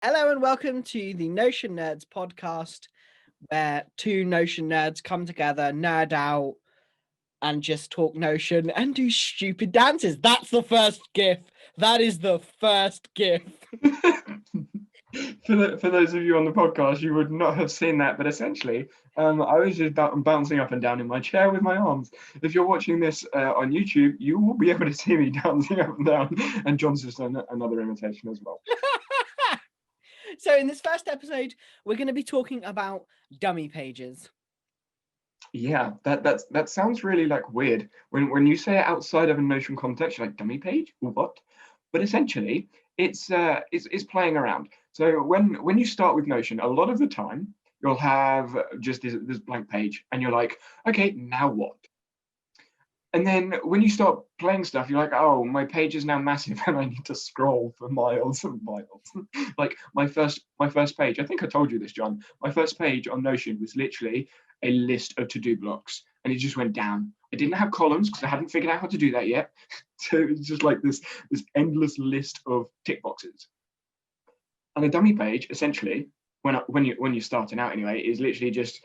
Hello and welcome to the Notion Nerds podcast, where two Notion nerds come together, nerd out, and just talk Notion and do stupid dances. That's the first GIF. That is the first GIF. For those of you on the podcast, you would not have seen that, but essentially, I was just bouncing up and down in my chair with my arms. If you're watching this on YouTube, you will be able to see me dancing up and down, and John's just done another imitation as well. So in this first episode, we're going to be talking about dummy pages. Yeah, that sounds really like weird. When you say it outside of a Notion context, you're like dummy page or what? But essentially, it's playing around. So when you start with Notion, a lot of the time you'll have just this blank page, and you're like, okay, now what? And then when you start playing stuff, you're like, oh, my page is now massive and I need to scroll for miles and miles. Like my first page, I think I told you this, John. My first page on Notion was literally a list of to-do blocks, and it just went down. I didn't have columns because I hadn't figured out how to do that yet. So it's just like this endless list of tick boxes. And a dummy page, essentially, when you're starting out anyway, is literally just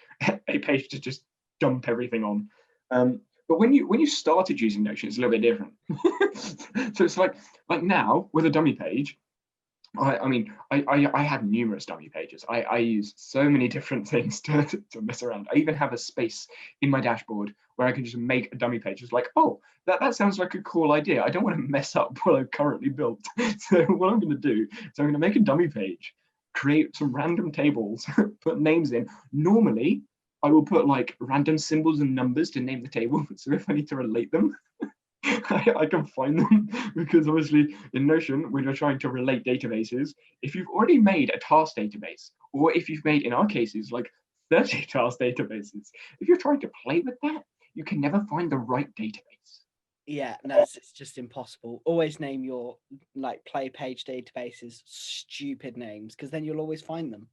a page to just dump everything on. But when you started using Notion, it's a little bit different. So it's like now with a dummy page, I had numerous dummy pages. I use so many different things to mess around. I even have a space in my dashboard where I can just make a dummy page. It's like, oh, that sounds like a cool idea. I don't want to mess up what I've currently built. So what I'm going to do is I'm going to make a dummy page, create some random tables, put names in. Normally, I will put like random symbols and numbers to name the table. So if I need to relate them, I can find them, because obviously in Notion, when you're trying to relate databases, if you've already made a task database, or if you've made, in our cases, like 30 task databases, if you're trying to play with that, you can never find the right database. Yeah, no, it's just impossible. Always name your play page databases stupid names, because then you'll always find them.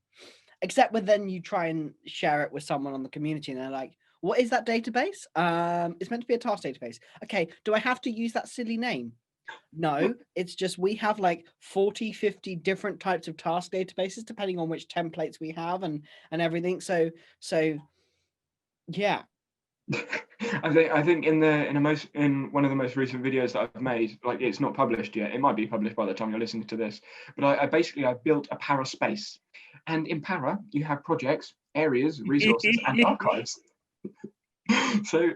Except when then you try and share it with someone on the community and they're like, what is that database? It's meant to be a task database. Okay, do I have to use that silly name? No, it's just we have like 40, 50 different types of task databases depending on which templates we have and everything. So yeah. I think in one of the most recent videos that I've made, like it's not published yet. It might be published by the time you're listening to this. But I built a Para space, and in Para you have projects, areas, resources, and archives. So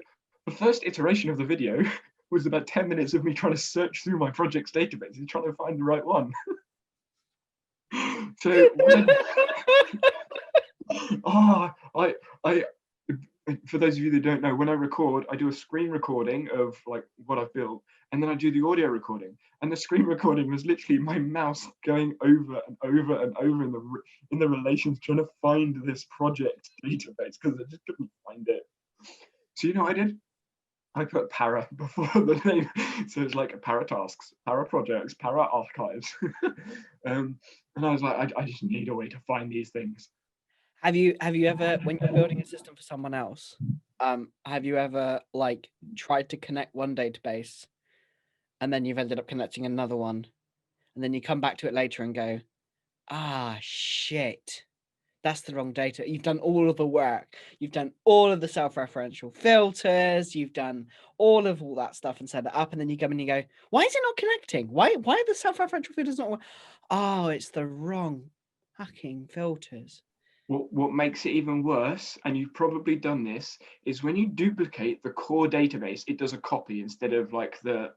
the first iteration of the video was about 10 minutes of me trying to search through my projects database and trying to find the right one. So for those of you that don't know, when I record, I do a screen recording of like what I've built, and then I do the audio recording. And the screen recording was literally my mouse going over and over and over in the relations, trying to find this project database because I just couldn't find it. So you know what I did? I put Para before the name, so it's like Para tasks, Para projects, Para archives, and I was like, I just need a way to find these things. Have you ever, when you're building a system for someone else, have you ever like tried to connect one database and then you've ended up connecting another one, and then you come back to it later and go, ah, shit, that's the wrong data. You've done all of the work. You've done all of the self-referential filters. You've done all that stuff and set it up. And then you come and you go, why is it not connecting? Why are the self-referential filters not? Oh, it's the wrong fucking filters. What makes it even worse, and you've probably done this, is when you duplicate the core database, it does a copy instead of like the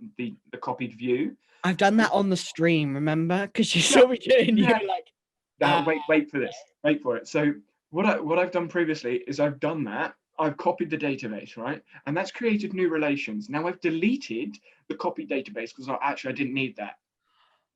copied view. I've done that on the stream, remember? Because you saw me doing, you were like, wait for this. Wait for it. So what I've done previously is I've done that. I've copied the database, right? And that's created new relations. Now I've deleted the copied database because I didn't need that.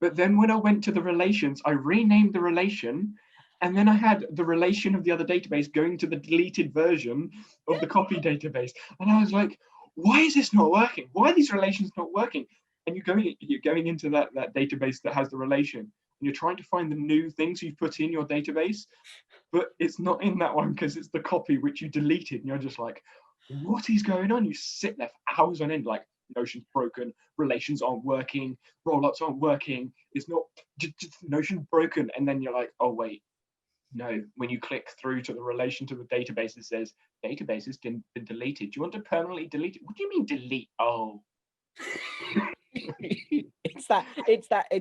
But then when I went to the relations, I renamed the relation, and then I had the relation of the other database going to the deleted version of the copy database. And I was like, why is this not working? Why are these relations not working? And you're going into that database that has the relation, and you're trying to find the new things you've put in your database, but it's not in that one because it's the copy which you deleted. And you're just like, what is going on? You sit there for hours on end, like Notion's broken, relations aren't working, rollups aren't working, it's not, just Notion's broken. And then you're like, oh wait, no, when you click through to the relation to the database, it says database has been deleted. Do you want to permanently delete it? What do you mean delete? Oh. it's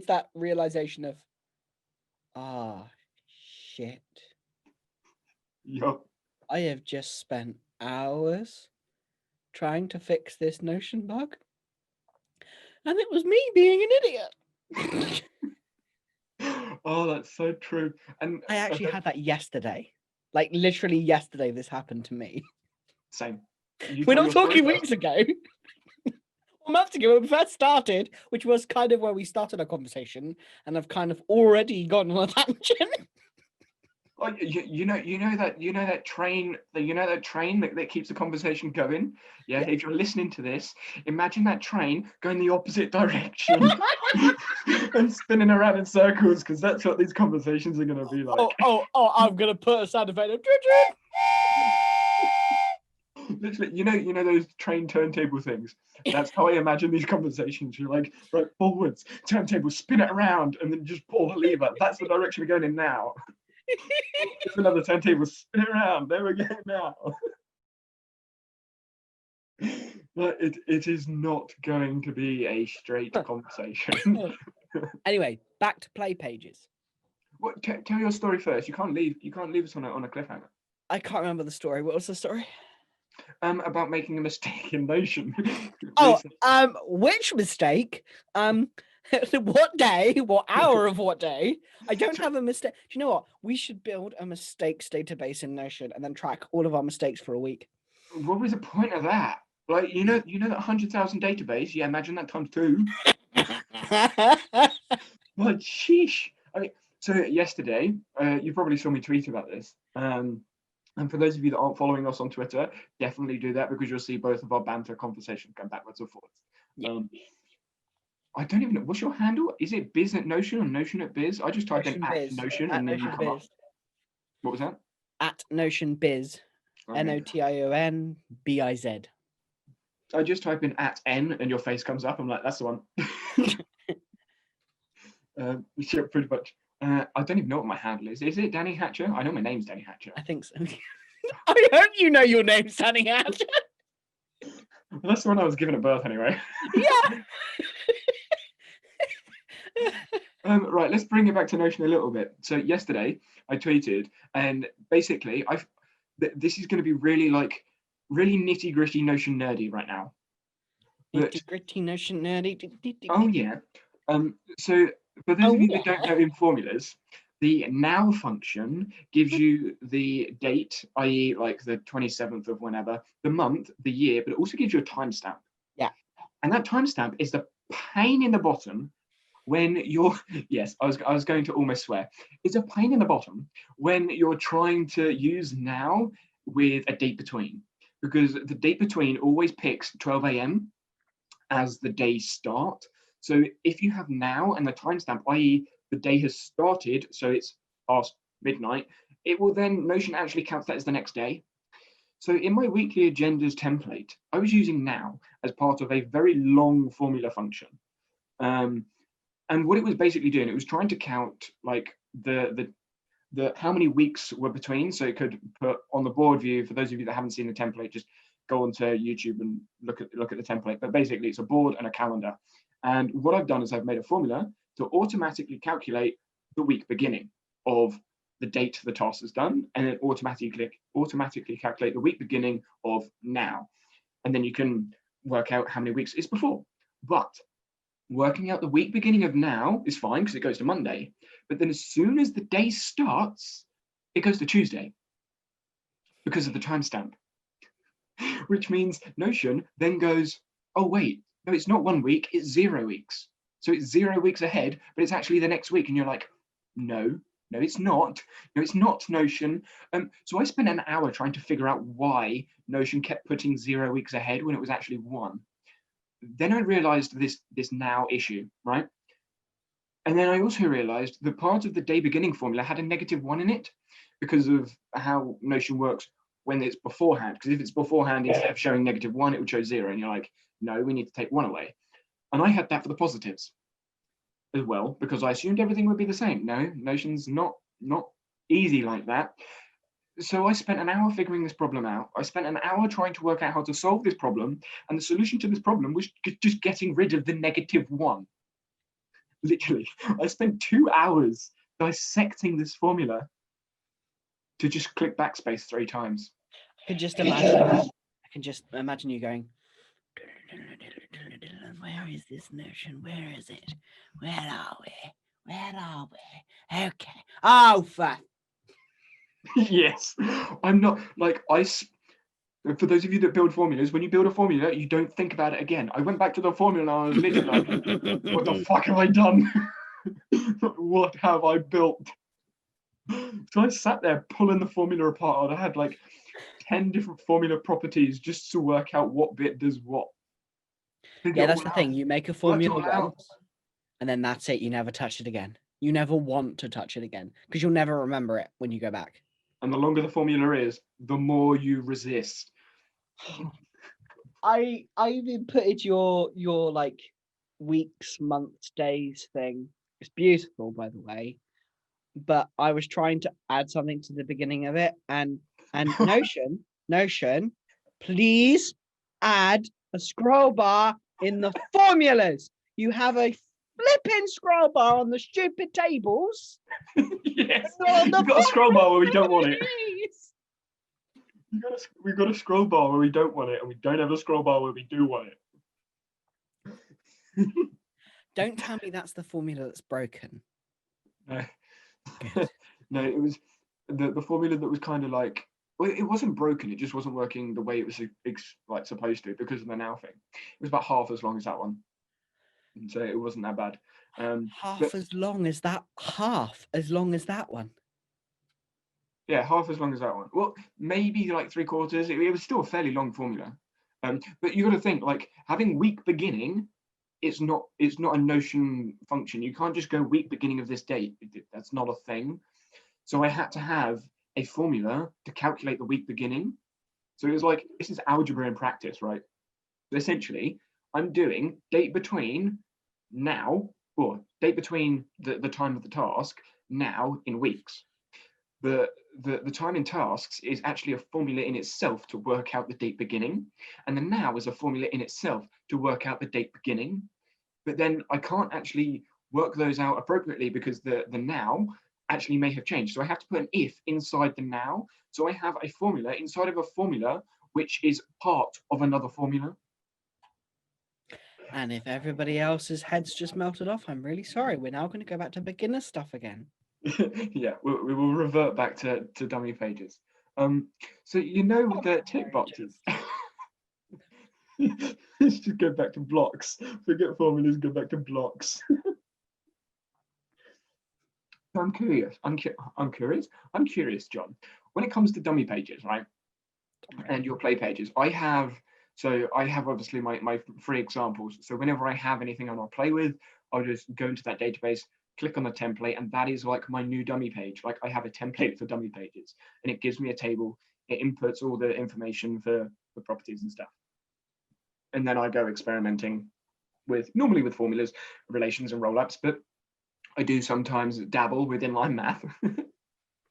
that realization of, shit. Yup. I have just spent hours trying to fix this Notion bug, and it was me being an idiot. Oh, that's so true. And I actually had that yesterday. Like literally yesterday, this happened to me. Same. We're not talking weeks ago. A month ago when we first started, which was kind of where we started our conversation, and I've kind of already gone on a tangent. Oh, you know that train that keeps the conversation going. Yeah, if you're listening to this, imagine that train going the opposite direction and spinning around in circles, because that's what these conversations are going to be like. Oh! I'm gonna put a sound effect of. Literally, you know those train turntable things. That's how I imagine these conversations. You're like, right, forwards, turntable, spin it around, and then just pull the lever. That's the direction we're going in now. There's another turntable, spin it around. There we go now. But it is not going to be a straight conversation. Anyway, back to play pages. What? Tell your story first. You can't leave us on a cliffhanger. I can't remember the story. What was the story? About making a mistake in Notion. Which mistake? What day? What hour of what day? I don't have a mistake. Do you know what? We should build a mistakes database in Notion and then track all of our mistakes for a week. What was the point of that? Like, you know that 100,000 database? Yeah, imagine that times 2. But sheesh. I mean, so yesterday, you probably saw me tweet about this. And for those of you that aren't following us on Twitter, definitely do that, because you'll see both of our banter conversations go backwards and forwards. Yeah. I don't even know. What's your handle? Is it Biz at Notion or Notion at Biz? I just typed in at Notion and then you come up. What was that? At Notion Biz. Notion Biz. I just type in at N and your face comes up. I'm like, that's the one. Yeah, pretty much. I don't even know what my handle is. Is it Danny Hatcher? I know my name's Danny Hatcher. I think so. I hope you know your name's Danny Hatcher. Well, that's the one I was given at birth anyway. Yeah. Right, let's bring it back to Notion a little bit. So yesterday I tweeted, and basically this is going to be really nitty gritty Notion nerdy right now. Nitty gritty Notion nerdy. Oh yeah. So for those of you that don't know in formulas, the now function gives you the date, i.e. like the 27th of whenever, the month, the year, but it also gives you a timestamp. Yeah. And that timestamp is the pain in the bottom when you're, yes, I was going to almost swear. It's a pain in the bottom when you're trying to use now with a date between, because the date between always picks 12 a.m. as the day start. So if you have now and the timestamp, i.e. the day has started, so it's past midnight, it will then, Notion actually counts that as the next day. So in my weekly agendas template, I was using now as part of a very long formula function. And what it was basically doing, it was trying to count like the how many weeks were between. So it could put on the board view, for those of you that haven't seen the template, just go onto YouTube and look at the template. But basically it's a board and a calendar. And what I've done is I've made a formula to automatically calculate the week beginning of the date the task is done, and then automatically calculate the week beginning of now. And then you can work out how many weeks it's before. But working out the week beginning of now is fine because it goes to Monday. But then as soon as the day starts, it goes to Tuesday because of the timestamp, which means Notion then goes, oh, wait, no, it's not 1 week, it's 0 weeks. So it's 0 weeks ahead, but it's actually the next week. And you're like, no, it's not. No, it's not, Notion. So I spent an hour trying to figure out why Notion kept putting 0 weeks ahead when it was actually 1. Then I realized this now issue, right? And then I also realized the part of the day beginning formula had a -1 in it because of how Notion works when it's beforehand. Because if it's beforehand, instead of showing -1, it would show 0. And you're like, no, we need to take one away. And I had that for the positives as well, because I assumed everything would be the same. No, Notion's not easy like that. So I spent an hour figuring this problem out. I spent an hour trying to work out how to solve this problem, and the solution to this problem was just getting rid of the -1. Literally, I spent 2 hours dissecting this formula to just click backspace 3 times. I can just imagine you going, where is this notion? Where is it? Where are we? Where are we? Okay. Oh, fuck. Yes, I'm not like for those of you that build formulas, when you build a formula, you don't think about it again. I went back to the formula and I was literally like, what the fuck have I done? What have I built? So I sat there pulling the formula apart. I had like 10 different formula properties just to work out what bit does what. Yeah, that's the thing. You make a formula once, and then that's it. You never touch it again. You never want to touch it again because you'll never remember it when you go back. And the longer the formula is, the more you resist. I inputted your like weeks, months, days thing. It's beautiful, by the way. But I was trying to add something to the beginning of it, and Notion, please add a scroll bar in the formulas. You have a flipping scroll bar on the stupid tables. Yes, you've got a scroll bar where we don't want it. We've got a scroll bar where we don't want it, and we don't have a scroll bar where we do want it. Don't tell me that's the formula that's broken. No, no, it was the formula that was kind of like, well, it wasn't broken. It just wasn't working the way it was like supposed to because of the now thing. It was about half as long as that one, and so it wasn't that bad. Half as long as that one. Yeah, half as long as that one. Well, maybe like 3/4. It was still a fairly long formula. But you got to think like having week beginning. It's not a Notion function. You can't just go week beginning of this date. That's not a thing. So I had to have a formula to calculate the week beginning. So it was like, this is algebra in practice, right? So essentially, I'm doing date between now, or date between the time of the task now in weeks. The time in tasks is actually a formula in itself to work out the date beginning, and the now is a formula in itself to work out the date beginning. But then I can't actually work those out appropriately because the now actually may have changed. So I have to put an if inside the now. So I have a formula inside of a formula, which is part of another formula. And if everybody else's heads just melted off, I'm really sorry. We're now going to go back to beginner stuff again. Yeah, we will revert back to dummy pages. So you know with the tick boxes. Let's just go back to blocks. Forget formulas, go back to blocks. I'm curious, John. When it comes to dummy pages, right? And your play pages, I have obviously my free examples. So whenever I have anything I want to play with, I'll just go into that database, click on the template, and that is like my new dummy page. Like I have a template for dummy pages, and it gives me a table. It inputs all the information for the properties and stuff. And then I go experimenting normally with formulas, relations, and roll-ups, but I do sometimes dabble with inline math.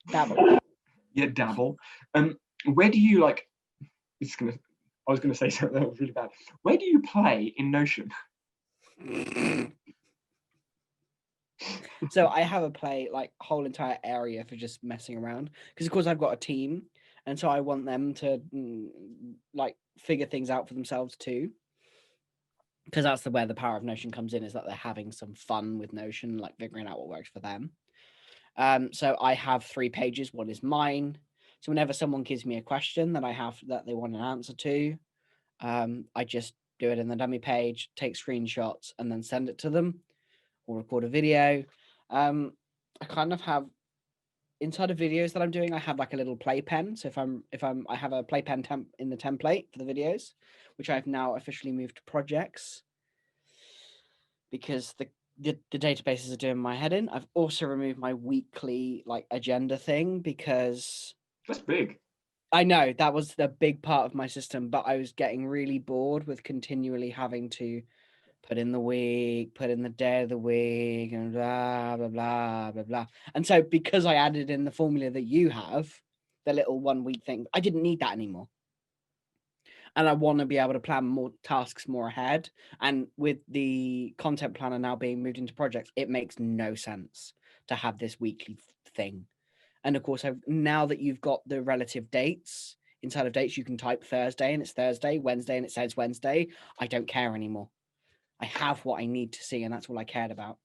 Dabble. Yeah, dabble. Where do you like? I was gonna say something that was really bad. Where do you play in Notion? So I have a whole entire area for just messing around because of course I've got a team, and so I want them to like figure things out for themselves too, because that's where the power of Notion comes in, is that they're having some fun with Notion, like figuring out what works for them. So I have 3 pages. One is mine. So whenever someone gives me a question that they want an answer to, I just do it in the dummy page, take screenshots, and then send it to them, or record a video. I kind of have inside of videos that I'm doing, I have like a little playpen. So I have a playpen in the template for the videos, which I've now officially moved to projects because the databases are doing my head in. I've also removed my weekly like agenda thing because that's big. I know that was the big part of my system, but I was getting really bored with continually having to put in the week, put in the day of the week, and blah blah blah blah blah. And so because I added in the formula that you have, the little 1 week thing, I didn't need that anymore. And I want to be able to plan more tasks more ahead. And with the content planner now being moved into projects, it makes no sense to have this weekly thing. And of course, now that you've got the relative dates inside of dates, you can type Thursday and it's Thursday, Wednesday and it says Wednesday. I don't care anymore. I have what I need to see, and that's all I cared about.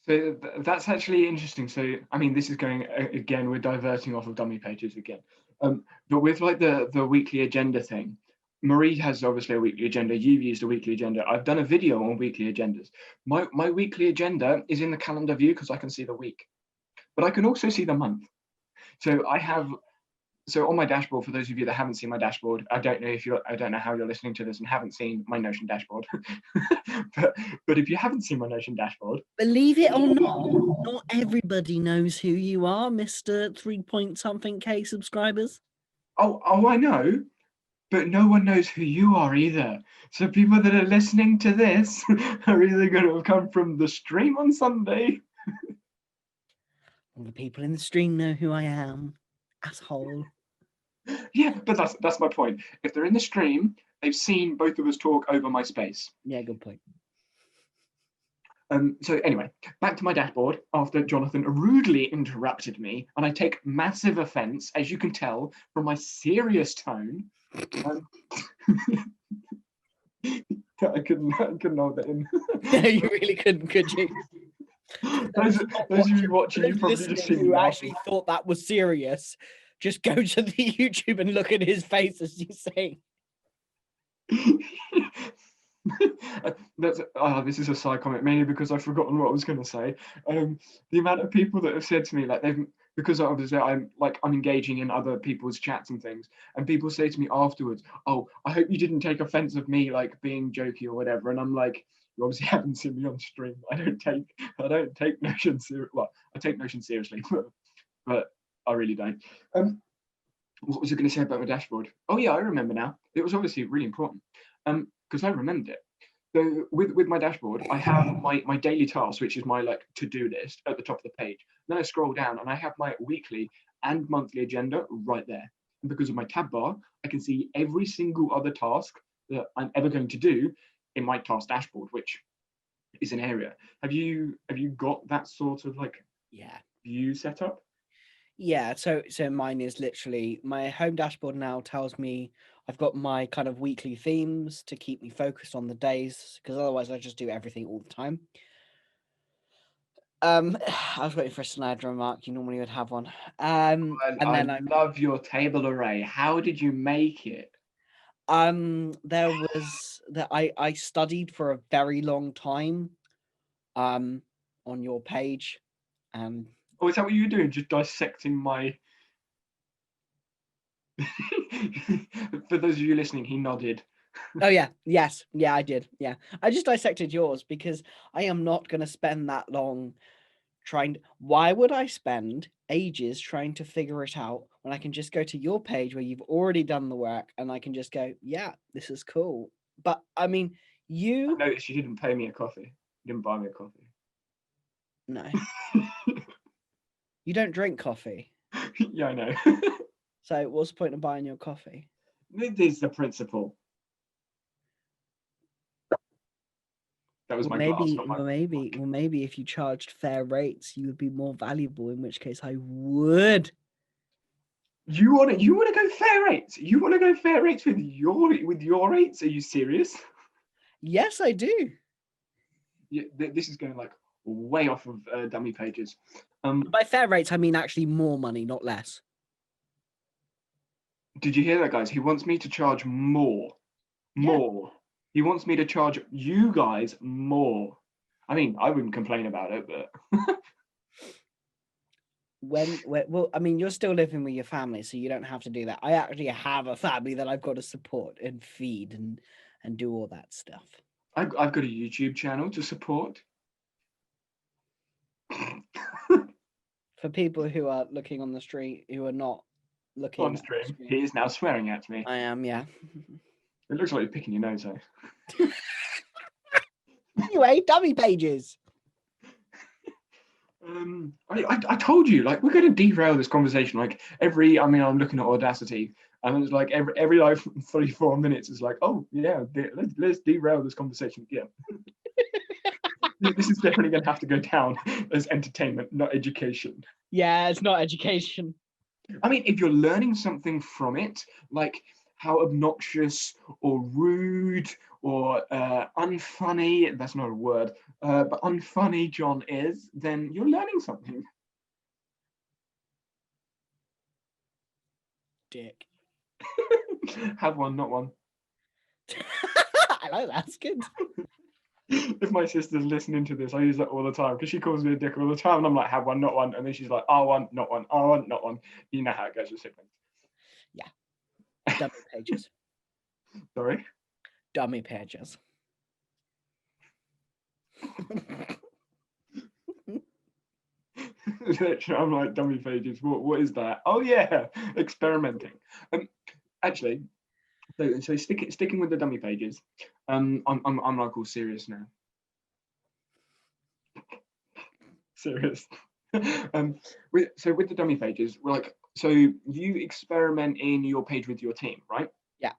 So that's actually interesting. So, I mean, this is going again, we're diverting off of dummy pages again. But with like the weekly agenda thing, Marie has obviously a weekly agenda. You've used a weekly agenda. I've done a video on weekly agendas. My weekly agenda is in the calendar view because I can see the week, but I can also see the month. So I have, so on my dashboard, for those of you that haven't seen my dashboard, I don't know how you're listening to this and haven't seen my Notion dashboard. but if you haven't seen my Notion dashboard, believe it or not everybody knows who you are, Mr. 3-point-something K subscribers. Oh, I know, but no one knows who you are either. So people that are listening to this are either going to have come from the stream on Sunday. All the people in the stream know who I am, asshole. Yeah, but that's my point. If they're in the stream, they've seen both of us talk over my space. Yeah, good point. So anyway, back to my dashboard after Jonathan rudely interrupted me, and I take massive offence, as you can tell from my serious tone. I couldn't hold that in. No, you really couldn't, could you? Those of you watching, you probably just seen who actually thought that was serious. Just go to the YouTube and look at his face as you say. This is a side comment, mainly because I've forgotten what I was going to say. The amount of people that have said to me, like, because obviously I'm engaging in other people's chats and things, and people say to me afterwards, "Oh, I hope you didn't take offense of me like being jokey or whatever," and I'm like, you obviously haven't seen me on stream. I don't take Notion seriously. Well, I take Notion seriously, but I really don't. What was I going to say about my dashboard? Oh yeah, I remember now. It was obviously really important. Because I remembered it. So with my dashboard, I have my daily tasks, which is my like to-do list at the top of the page. Then I scroll down and I have my weekly and monthly agenda right there. And because of my tab bar, I can see every single other task that I'm ever going to do in my task dashboard, which is an area. Have you got that sort of like view set up? Yeah, so mine is literally my home dashboard now tells me I've got my kind of weekly themes to keep me focused on the days, because otherwise I just do everything all the time. I was waiting for a slide remark. You normally would have one. I love your table array. How did you make it? There was that I studied for a very long time on your page. Oh, is that what you were doing? Just dissecting my... For those of you listening, he nodded. Oh yeah, yes, yeah, I did. Yeah, I just dissected yours because I am not going to spend that long why would I spend ages trying to figure it out when I can just go to your page where you've already done the work and I can just go, yeah, this is cool. But I mean, I noticed you didn't pay me a coffee. You didn't buy me a coffee. No. You don't drink coffee. Yeah, I know. So what's the point of buying your coffee? This is the principle. That was my glass, not my... maybe if you charged fair rates, you would be more valuable, in which case I would. You want to go fair rates? You want to go fair rates with your rates? Are you serious? Yes, I do. Yeah, this is going like way off of dummy pages. By fair rates, I mean actually more money, not less. Did you hear that, guys? He wants me to charge more. More. He wants me to charge you guys more. I mean, I wouldn't complain about it, but... Well, I mean, you're still living with your family, so you don't have to do that. I actually have a family that I've got to support and feed and do all that stuff. I've got a YouTube channel to support. For people who are looking on the street who are not looking On at stream. the screen. He is now swearing at me. I am, yeah. It looks like you're picking your nose, though. Anyway, dummy pages. I told you, like, we're going to derail this conversation. Like I'm looking at Audacity, and it's like every like 3-4 minutes, it's like, oh yeah, let's derail this conversation again. This is definitely going to have to go down as entertainment, not education. Yeah, it's not education. I mean, if you're learning something from it, like how obnoxious or rude or unfunny, that's not a word, but unfunny John is, then you're learning something. Dick. Have one, not one. I like that. That's good. If my sister's listening to this, I use that all the time because she calls me a dick all the time, and I'm like, have one, not one, and then she's like, one, not one, one, not one. You know how it goes with siblings. Yeah. Dummy pages. Sorry? Dummy pages. Literally, I'm like, dummy pages. What is that? Oh yeah, experimenting. Actually, so sticking with the dummy pages. I'm like all serious now. Serious. With the dummy pages, we're like, so you experiment in your page with your team, right? Yeah.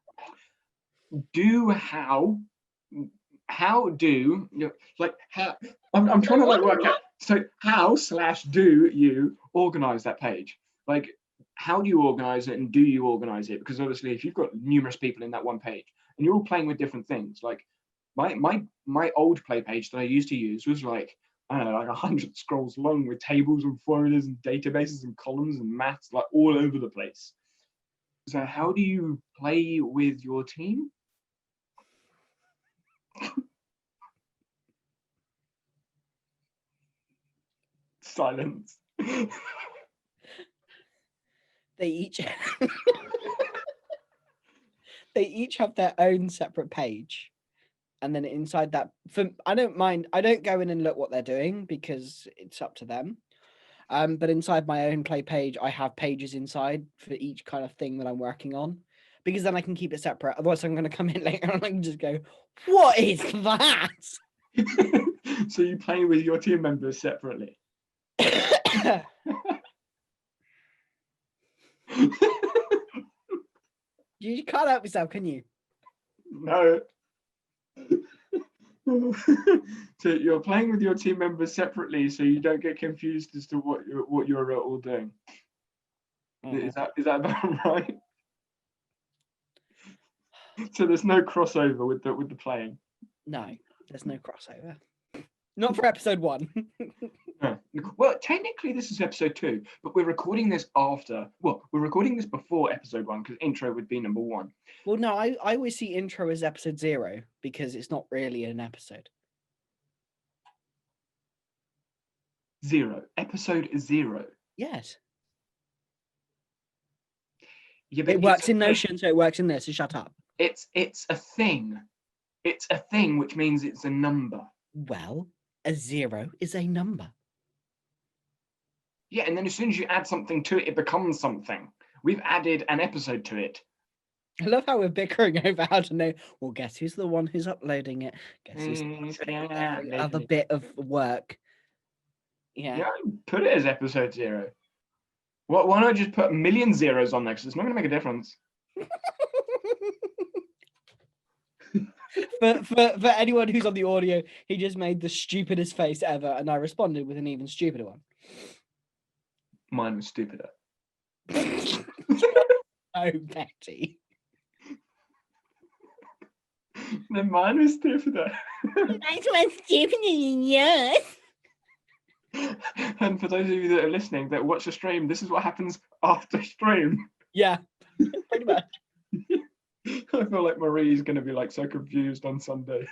How do you know, like how I'm trying to like work out, so how/do you organize that page? Like, how do you organize it, and do you organize it? Because obviously if you've got numerous people in that one page and you're all playing with different things, like my old play page that I used to use was like, I don't know, like 100 scrolls long with tables and formulas and databases and columns and maths like all over the place. So how do you play with your team? Silence. They each they each have their own separate page, and then inside that, I don't go in and look what they're doing because it's up to them. But inside my own play page, I have pages inside for each kind of thing that I'm working on, because then I can keep it separate. Otherwise, I'm going to come in later and I can just go, "What is that?" So you play with your team members separately? You can't help yourself, can you? No. So you're playing with your team members separately, so you don't get confused as to what you're all doing. Is that about right? So there's no crossover with the playing. No, there's no crossover. Not for episode 1. No. Well, technically this is episode 2, but we're recording this after. Well, we're recording this before episode 1 because intro would be number 1. Well, no, I always see intro as episode 0 because it's not really an episode. 0. Episode 0. Yes. Yeah, but It works in Notion, so it works in there, so shut up. It's a thing. It's a thing, which means it's a number. Well, a 0 is a number. Yeah, and then as soon as you add something to it, it becomes something. We've added an episode to it. I love how we're bickering over how to know. Well, guess who's the one who's uploading it? Guess who's another bit of work. Yeah. Yeah, put it as episode 0. Why not just put a million zeros on there? Because it's not going to make a difference. For anyone who's on the audio, he just made the stupidest face ever, and I responded with an even stupider one. Mine was stupider. Oh, Betty. No, mine was stupider. That's what's stupider than yours. And for those of you that are listening that watch the stream, this is what happens after stream. Yeah, pretty much. I feel like Marie's going to be like so confused on Sunday.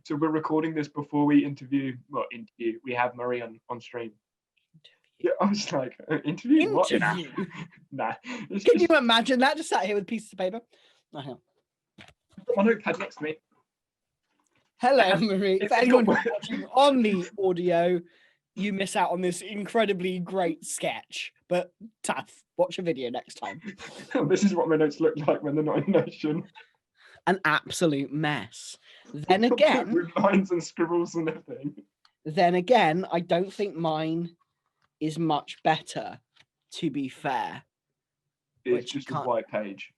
So we're recording this before we interview. We have Marie on stream. Yeah, I was like, interview? What? Nah. Can you imagine that? Just sat here with pieces of paper. Oh, my notepad next to me. Hello, Marie. For anyone who's watching on the audio, you miss out on this incredibly great sketch. But but tough. Watch a video next time. This is what my notes look like when they're not in Notion. An absolute mess. Then again, with lines and scribbles and everything. I don't think mine is much better, to be fair. It's just a white page.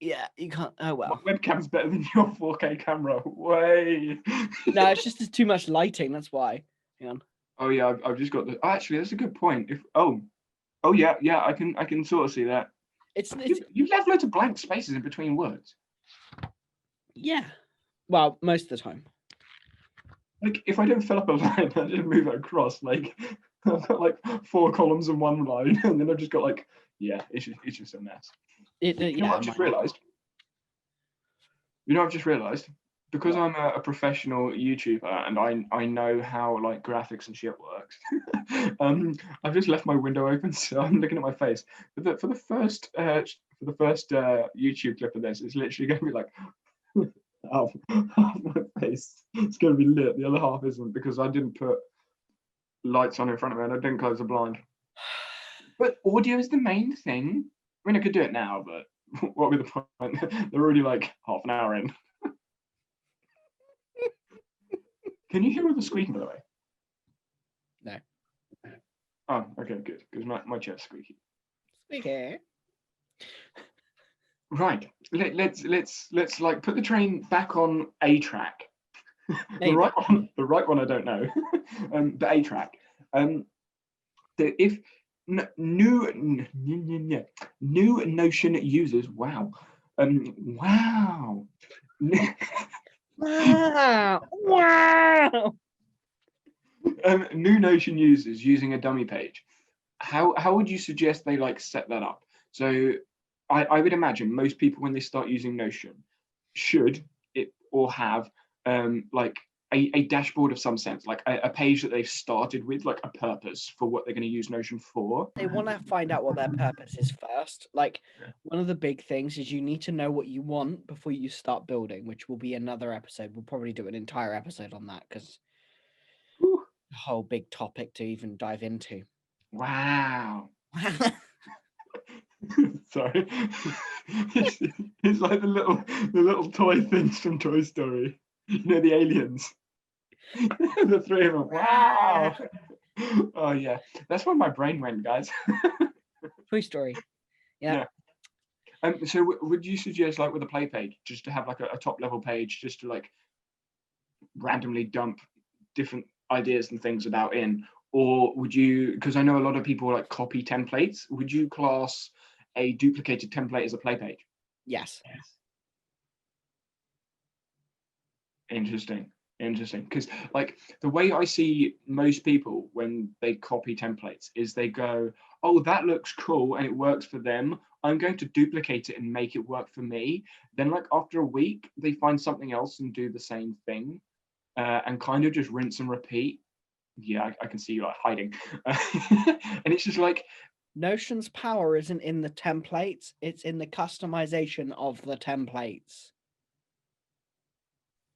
Yeah, you can't. Oh well. My webcam's better than your 4K camera. Way. No, it's just there's too much lighting. That's why. Hang on. Oh yeah, I've just got the. Actually, that's a good point. Oh yeah, I can sort of see that. You've left loads of blank spaces in between words. Yeah. Well, most of the time. Like if I don't fill up a line, I just move it across. Like I've got like 4 columns and 1 line, and then I've just got like, yeah, it's just a mess. You know what I've just realised? Because I'm a professional YouTuber and I know how like graphics and shit works. I've just left my window open, so I'm looking at my face. But for the first YouTube clip of this, it's literally going to be like half my face. It's going to be lit. The other half isn't because I didn't put lights on in front of me and I didn't close the blind. But audio is the main thing. I mean, I could do it now, but what would be the point? They're already like half an hour in. Can you hear all the squeaking, by the way? No. Oh, okay, good. Because my chair's squeaky. Squeaky. Right. Let's like put the train back on A track. The right one I don't know. The A track. If new Notion users, wow. Wow. Wow. New Notion users using a dummy page. How would you suggest they like set that up? So I would imagine most people when they start using Notion should have like a dashboard of some sense, like a page that they've started with, like a purpose for what they're going to use Notion for. They want to find out what their purpose is first. Like one of the big things is you need to know what you want before you start building, which will be another episode. We'll probably do an entire episode on that because a whole big topic to even dive into. Wow. Sorry. It's like the little toy things from Toy Story. You know, the aliens. The 3 of them. Wow. Oh yeah. That's where my brain went, guys. Toy Story. Yeah. So would you suggest, like with a play page, just to have like a top level page, just to like randomly dump different ideas and things about in? Or would you, because I know a lot of people like copy templates, would you class a duplicated template as a play page? Yes. Interesting. Because like the way I see most people when they copy templates is they go, oh, that looks cool and it works for them. I'm going to duplicate it and make it work for me. Then like after a week, they find something else and do the same thing and kind of just rinse and repeat. Yeah, I can see you like hiding. And it's just like, Notion's power isn't in the templates, it's in the customization of the templates.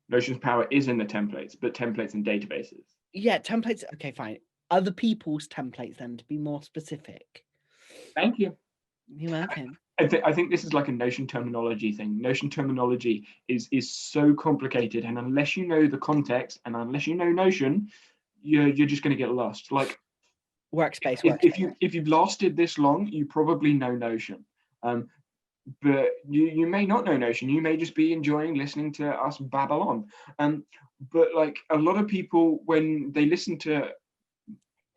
Notion's power is in the templates, but templates and databases. Yeah, templates. Okay, fine. Other people's templates then, to be more specific. Thank you. You're welcome. I think this is like a Notion terminology thing. Notion terminology is so complicated, and unless you know the context and unless you know Notion, you're just going to get lost. Like workspace. If you've lasted this long, you probably know Notion. But you may not know Notion. You may just be enjoying listening to us babble on. But like a lot of people, when they listen to,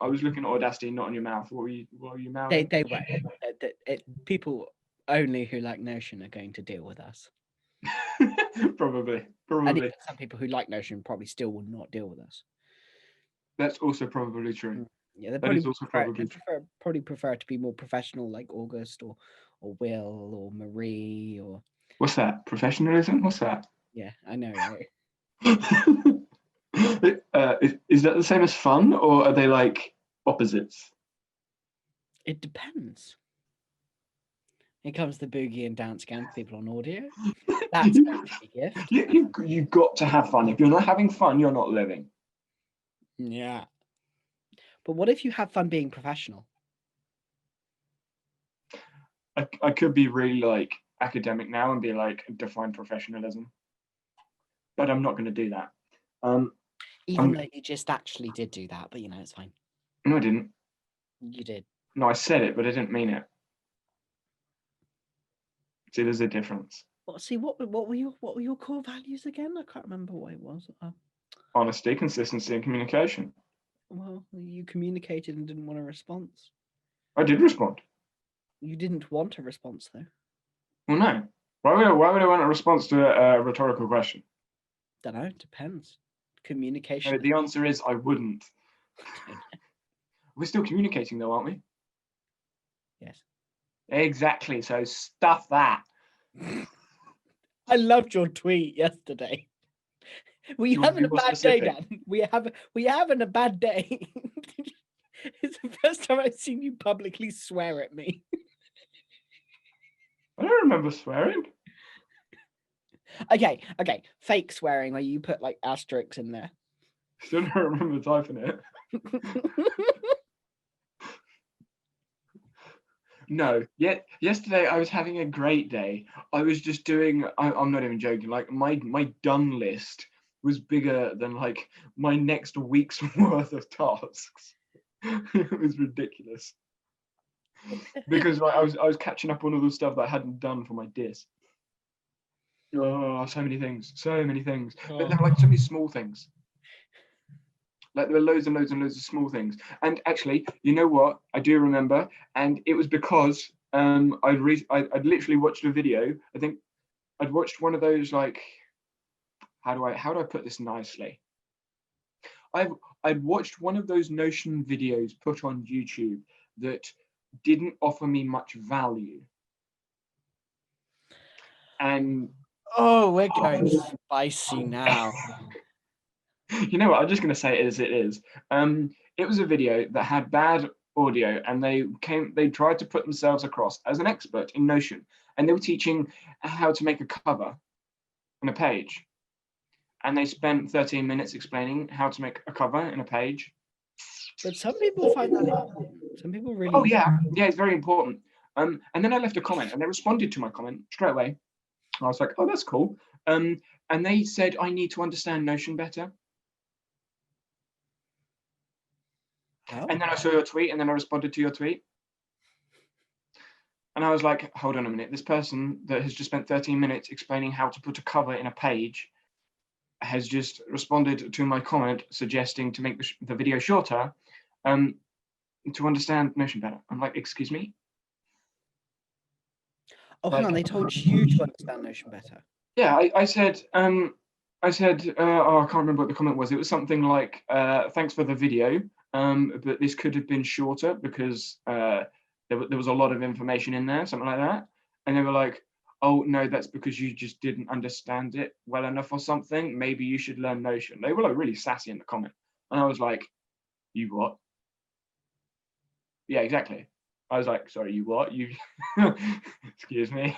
I was looking at Audacity, not on your mouth. What were you mouthing? They won't. People only who like Notion are going to deal with us. Probably. And even some people who like Notion probably still will not deal with us. That's also probably true. Yeah, they probably prefer to be more professional, like August or Will or Marie or. What's that? Professionalism? What's that? Yeah, I know, right? Is that the same as fun, or are they like opposites? It depends. Here comes the boogie and dance gang people on audio. That's going to be a gift. You've got to have fun. If you're not having fun, you're not living. Yeah. But what if you have fun being professional? I could be really like academic now and be like define professionalism, but I'm not going to do that. Even though you just actually did do that, but it's fine. No, I didn't. You did. No, I said it, but I didn't mean it. See, there's a difference. What were your core values again? I can't remember what it was. Honesty, consistency, and communication. Well, you communicated and didn't want a response. I did respond. You didn't want a response, though. Well, no. Why would I want a response to a rhetorical question? Don't know. Depends. Communication. The answer is I wouldn't. We're still communicating, though, aren't we? Yes. Exactly. So stuff that. I loved your tweet yesterday. Were you having a bad day, Dan? We having a bad day. It's the first time I've seen you publicly swear at me. I don't remember swearing. Okay. Fake swearing where you put like asterisks in there. Still don't remember typing it. No, yet yesterday I was having a great day. I was just doing, I'm not even joking, like my done list was bigger than like my next week's worth of tasks. It was ridiculous. Because like, I was catching up on all the stuff that I hadn't done for my dis. Oh, so many things. But there were like so many small things. Like there were loads and loads and loads of small things. And actually, you know what? I do remember, and it was because I'd literally watched a video. I think I'd watched one of those like how do I put this nicely? I'd watched one of those Notion videos put on YouTube that didn't offer me much value. And we're going spicy now. You know what? I'm just going to say it as it is. It was a video that had bad audio, and they tried to put themselves across as an expert in Notion, and they were teaching how to make a cover on a page, and they spent 13 minutes explaining how to make a cover in a page. But some people find that important. Some people really. Oh yeah, it's very important. And then I left a comment, and they responded to my comment straight away. I was like, oh, that's cool. And they said I need to understand Notion better. Oh. And then I saw your tweet, and then I responded to your tweet. And I was like, hold on a minute. This person that has just spent 13 minutes explaining how to put a cover in a page has just responded to my comment suggesting to make the video shorter to understand Notion better. I'm like, excuse me? Oh, hang on. They told you to understand Notion better. Yeah, I said, oh, I can't remember what the comment was. It was something like, thanks for the video. But this could have been shorter because there was a lot of information in there, something like that. And they were like, oh, no, that's because you just didn't understand it well enough or something. Maybe you should learn Notion. They were like really sassy in the comment. And I was like, you what? Yeah, exactly. I was like, sorry, you what? You, excuse me.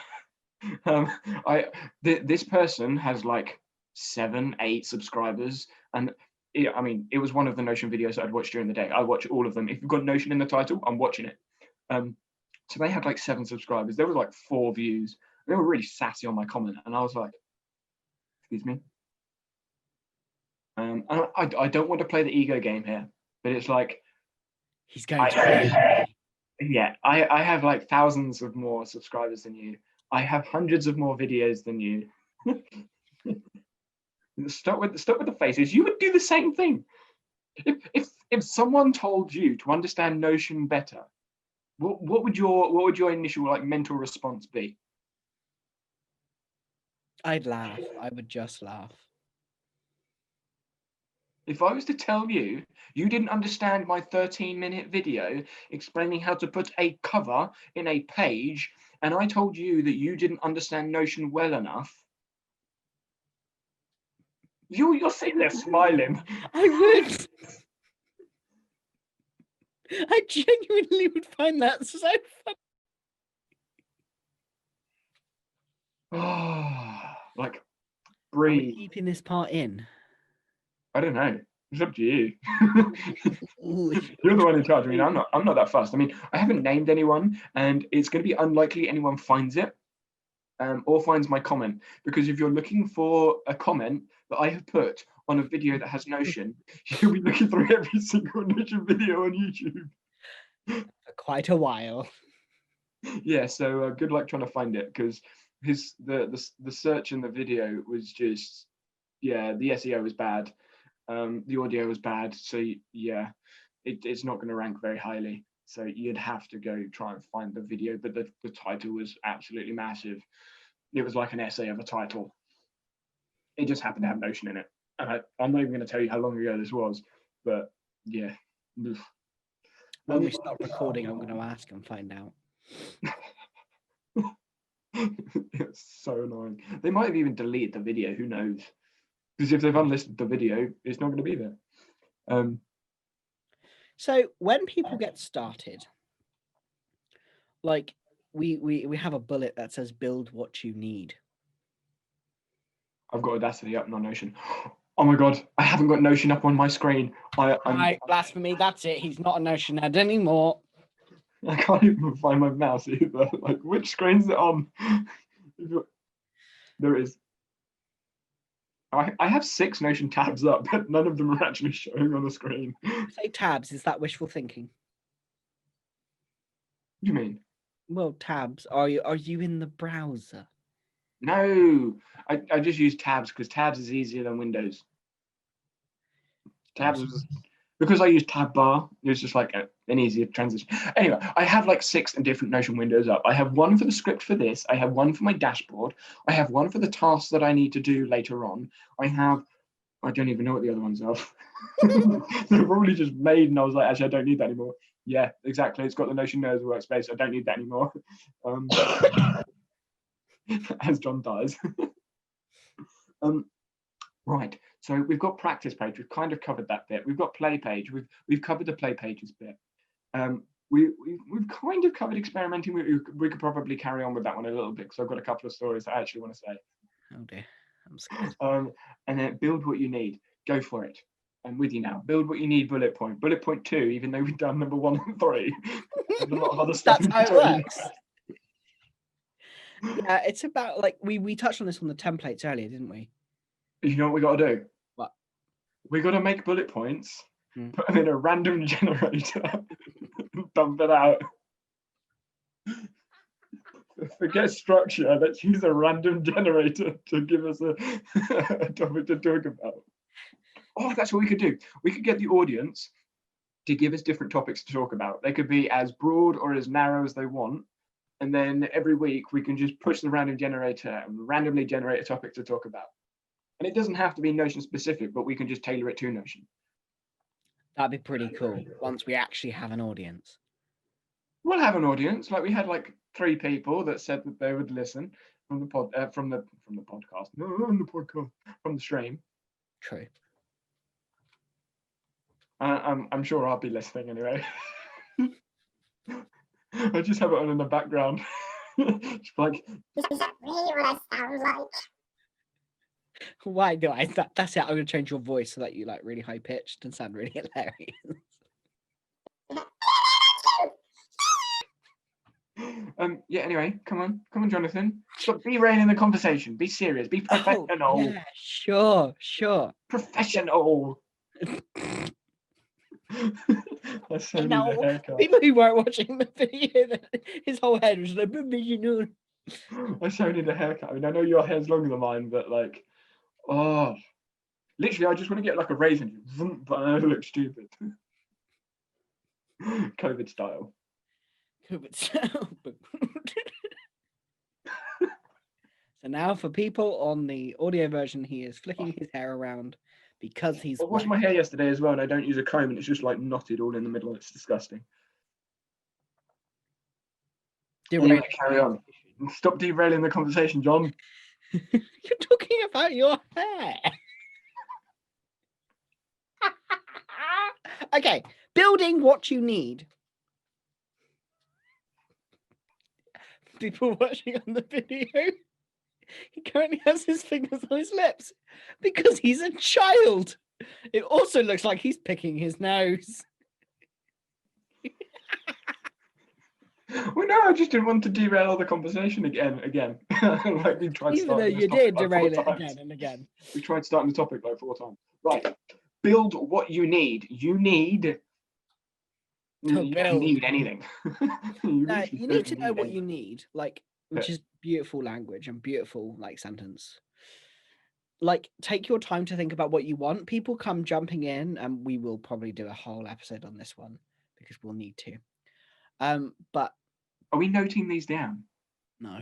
This person has like 7, 8 subscribers, and it was one of the Notion videos that I'd watched during the day. I watch all of them. If you've got Notion in the title, I'm watching it. So they had like 7 subscribers. There was like 4 views. They were really sassy on my comment, and I was like, "Excuse me." I don't want to play the ego game here, but it's like he's going to. Yeah, I have like thousands of more subscribers than you. I have hundreds of more videos than you. Stop with the faces. You would do the same thing. If someone told you to understand Notion better, what would your initial like mental response be? I'd laugh. I would just laugh. If I was to tell you you didn't understand my 13-minute video explaining how to put a cover in a page, and I told you that you didn't understand Notion well enough, you're sitting there smiling. I would. I genuinely would find that so funny. Oh, like breathe. Are we keeping this part in? I don't know. It's up to you. Ooh, You're the one in charge. I mean, I'm not that fast. I mean, I haven't named anyone, and it's going to be unlikely anyone finds it or finds my comment, because if you're looking for a comment that I have put on a video that has Notion, you'll be looking through every single Notion video on YouTube. for quite a while. Yeah, so good luck trying to find it, because the search in the video was just, yeah, the SEO was bad, the audio was bad, so yeah, it's not going to rank very highly. So you'd have to go try and find the video, but the title was absolutely massive. It was like an essay of a title. It just happened to have Notion in it, and I'm not even going to tell you how long ago this was, but yeah. When we stop recording, I'm going to ask and find out. It's so annoying. They might have even deleted the video, who knows? Because if they've unlisted the video, it's not going to be there. So when people get started, like we have a bullet that says build what you need. I've got Audacity up, not Notion. Oh my god, I haven't got Notion up on my screen. Right, blasphemy, that's it. He's not a Notion head anymore. I can't even find my mouse either. Like, which screen's it on? There it is. I have 6 Notion tabs up, but none of them are actually showing on the screen. Say tabs, is that wishful thinking? What do you mean? Well, tabs, are you in the browser? No, I just use tabs because tabs is easier than Windows. Tabs was because I use tab bar. It was just like an easier transition. Anyway, I have like 6 different Notion windows up. I have one for the script for this. I have one for my dashboard. I have one for the tasks that I need to do later on. I don't even know what the other ones are. They're probably just made, and I was like, actually, I don't need that anymore. Yeah, exactly. It's got the Notion Nerds workspace. I don't need that anymore. As John dies. Right. So we've got practice page. We've kind of covered that bit. We've got play page. We've covered the play pages bit. We've kind of covered experimenting. We could probably carry on with that one a little bit, because I've got a couple of stories that I actually want to say. Oh dear, I'm scared. And then build what you need. Go for it. I'm with you now. Build what you need. Bullet point. Bullet point 2. Even though we've done number 1 and 3, there's a lot of other stuff. That's how it works. Yeah, it's about like we touched on this on the templates earlier, didn't we? You know what we got to do? What? We got to make bullet points, put them in a random generator, and dump it out. Forget structure. Let's use a random generator to give us a topic to talk about. Oh, that's what we could do. We could get the audience to give us different topics to talk about. They could be as broad or as narrow as they want. And then every week we can just push the random generator and randomly generate a topic to talk about. And it doesn't have to be Notion specific, but we can just tailor it to Notion. That'd be pretty cool once we actually have an audience. We'll have an audience. Like, we had like 3 people that said that they would listen from the from the podcast. No, on the podcast, from the stream. True. I'm sure I'll be listening anyway. I just have it on in the background. Just like, Is that really what I sound like? Why do I? That's it. I'm gonna change your voice so that you like really high pitched and sound really hilarious. Yeah. Anyway, come on, Jonathan. Stop derailing the conversation. Be serious. Be professional. Oh, yeah, sure. Professional. I so need a haircut. People who weren't watching the video, his whole head was like, professional. I so need a haircut. I mean, I know your hair's longer than mine, but like, oh, literally, I just want to get like a razor, but I look stupid. COVID style. So now for people on the audio version, he is flicking his hair around because he's. I washed my hair yesterday as well, and I don't use a comb, and it's just like knotted all in the middle. It's disgusting. Anyway, carry on. Stop derailing the conversation, John. You're talking about your hair. Okay, building what you need. People watching on the video, he currently has his fingers on his lips because he's a child. It also looks like he's picking his nose. Well, no, I just didn't want to derail the conversation again. Like we tried Even though starting this you topic did like derail 4 it times. again and again. We tried starting the topic like 4 times. Right. Build what you need. You need. To You don't build. need anything. No, literally you don't need to know what anything. you need, like, which is beautiful language and beautiful like sentence. Like, take your time to think about what you want. People come jumping in, and we will probably do a whole episode on this one because we'll need to. But Are we noting these down? no.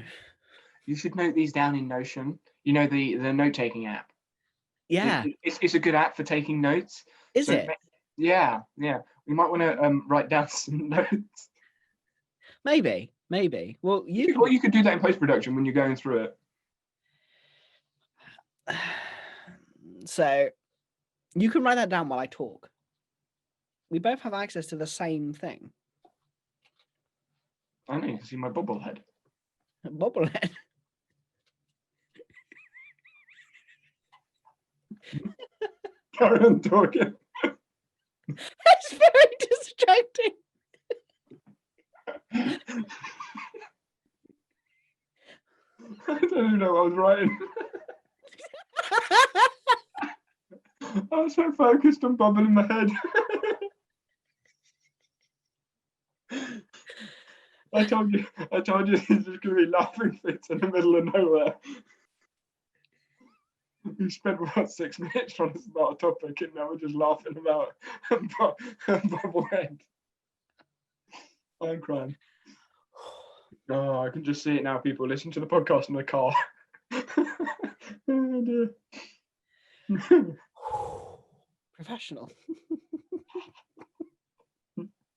You should note these down in Notion. You know, the note-taking app. Yeah. It's a good app for taking notes. Is it? Yeah. We might want to write down some notes. Maybe. Well, Or you could do that in post-production when you're going through it. So you can write that down while I talk. We both have access to the same thing. I know, you can see my bobblehead. Bobblehead. Carry on talking. It's very distracting. I don't even know what I was writing. I was so focused on bubbling my head. I told you this is going to be laughing fits in the middle of nowhere. We spent about 6 minutes trying to start a topic, and now we're just laughing about bobblehead. I'm crying. Oh, I can just see it now. People listen to the podcast in the car. Oh dear. Professional.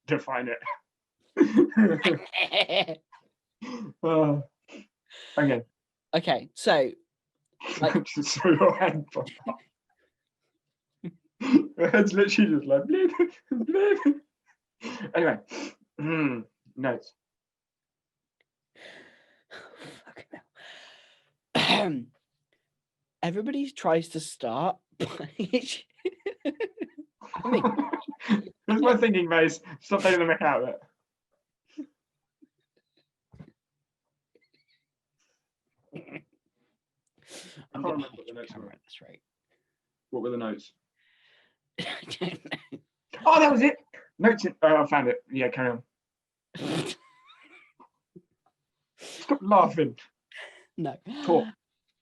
Define it. Okay. Okay, so like Just so your head pop up. Your head's literally just like bleep, bleep. Anyway, notes. fucking hell. Everybody tries to start by Here's my thinking base. Stop taking the mick out of it. I'm can't gonna remember what the notes camera were. at this rate. What were the notes? I don't know. Oh, that was it. Notes. I found it. Yeah, carry on. Stop laughing. No. Talk.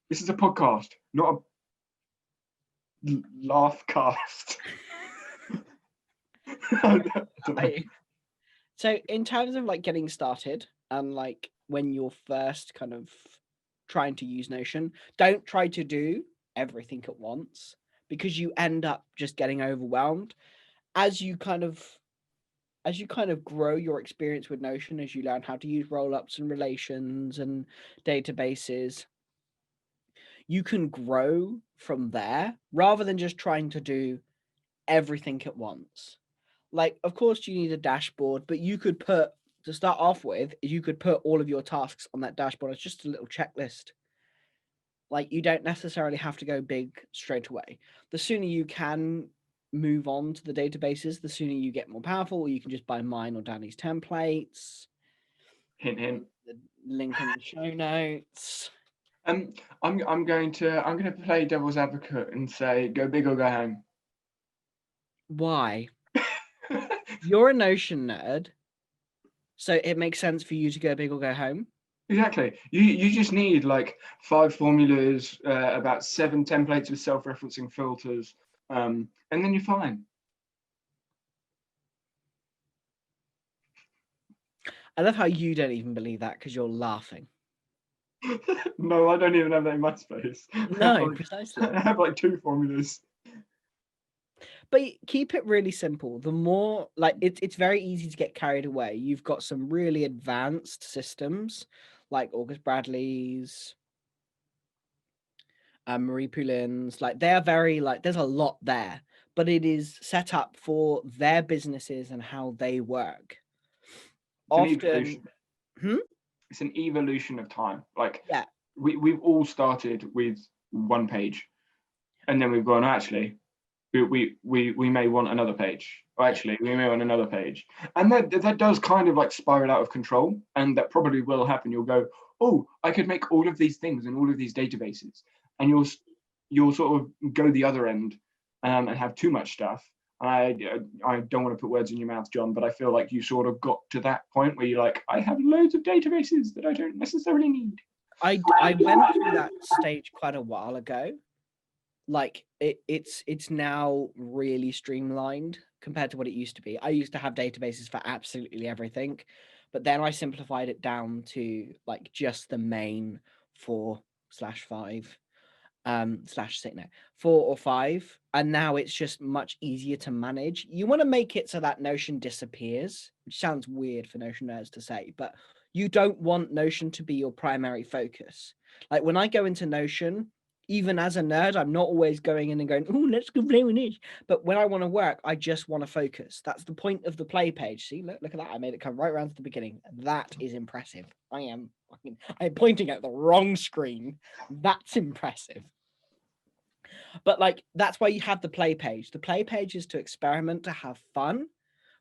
This is a podcast, not a laugh cast. I don't know. So in terms of like getting started and like when you're first kind of trying to use Notion, don't try to do everything at once because you end up just getting overwhelmed as you kind of grow your experience with Notion, as you learn how to use roll-ups and relations and databases. You can grow from there rather than just trying to do everything at once. Like, of course, you need a dashboard, but you could put, to start off with, you could put all of your tasks on that dashboard as just a little checklist. Like, you don't necessarily have to go big straight away. The sooner you can move on to the databases, the sooner you get more powerful, or you can just buy mine or Danny's templates. Hint, hint. The link in the show notes. I'm going to play devil's advocate and say go big or go home. Why? You're a Notion nerd, so it makes sense for you to go big or go home. Exactly. You just need like 5 formulas, about 7 templates with self-referencing filters, and then you're fine. I love how you don't even believe that because you're laughing. No, I don't even have that in my space. No, precisely. I have like 2 formulas. But keep it really simple. The more like it's very easy to get carried away. You've got some really advanced systems like August Bradley's, Marie Poulin's. Like they are very like there's a lot there, but it is set up for their businesses and how they work. Often, it's an evolution of time. Like yeah, we've all started with 1 page, and then we've gone actually we may want another page. Or actually, we may want another page, and that does kind of like spiral out of control, and that probably will happen. You'll go, oh, I could make all of these things in all of these databases, and you'll sort of go the other end, and have too much stuff. I don't want to put words in your mouth, John, but I feel like you sort of got to that point where you're like, I have loads of databases that I don't necessarily need. I went through that stage quite a while ago. Like it's now really streamlined compared to what it used to be. I used to have databases for absolutely everything, but then I simplified it down to like just the main 4/5 /6 no 4 or 5, and now it's just much easier to manage. You want to make it so that Notion disappears, which sounds weird for Notion nerds to say, but you don't want Notion to be your primary focus. Like when I go into Notion, even as a nerd, I'm not always going in and going, oh, let's go play with this. But when I want to work, I just want to focus. That's the point of the play page. See, look at that. I made it come right around to the beginning. That is impressive. I'm pointing at the wrong screen. That's impressive. But like, that's why you have the play page. The play page is to experiment, to have fun.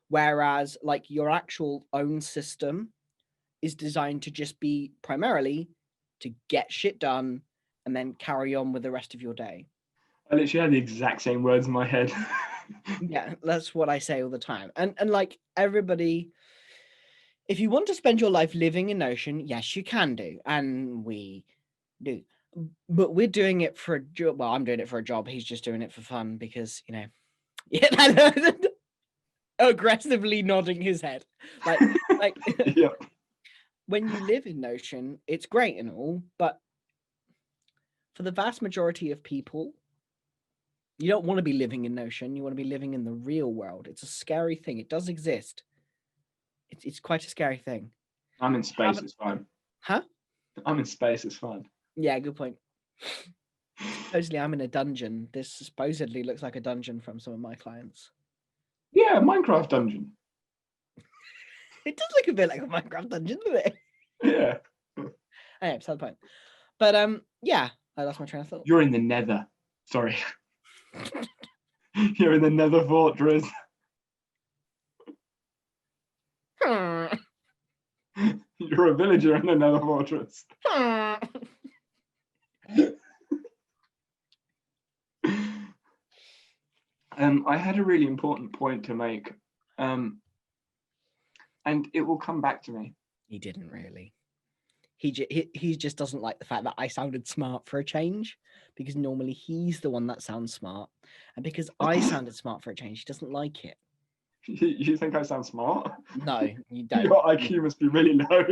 Whereas like your actual own system is designed to just be primarily to get shit done and then carry on with the rest of your day. I literally had the exact same words in my head. Yeah, that's what I say all the time. And like everybody, if you want to spend your life living in Notion, yes, you can do. And we do. But we're doing it for a job. Well, I'm doing it for a job. He's just doing it for fun because, you know, yeah, aggressively nodding his head. Like Yeah. When you live in Notion, it's great and all, but for the vast majority of people, you don't want to be living in Notion. You want to be living in the real world. It's a scary thing. It does exist. It's quite a scary thing. I'm in space, it's fine. Huh? I'm in space, it's fine. Yeah, good point. Supposedly I'm in a dungeon. This supposedly looks like a dungeon from some of my clients. Yeah, Minecraft dungeon. It does look a bit like a Minecraft dungeon, doesn't it? Yeah. Anyway, beside the point. But yeah, I lost my train of thought. You're in the nether. Sorry. You're in the nether fortress. You're a villager in the nether fortress. I had a really important point to make, and it will come back to me. He didn't really. He just doesn't like the fact that I sounded smart for a change, because normally he's the one that sounds smart, and because I sounded smart for a change, he doesn't like it. You think I sound smart? No, you don't. Your IQ must be really low.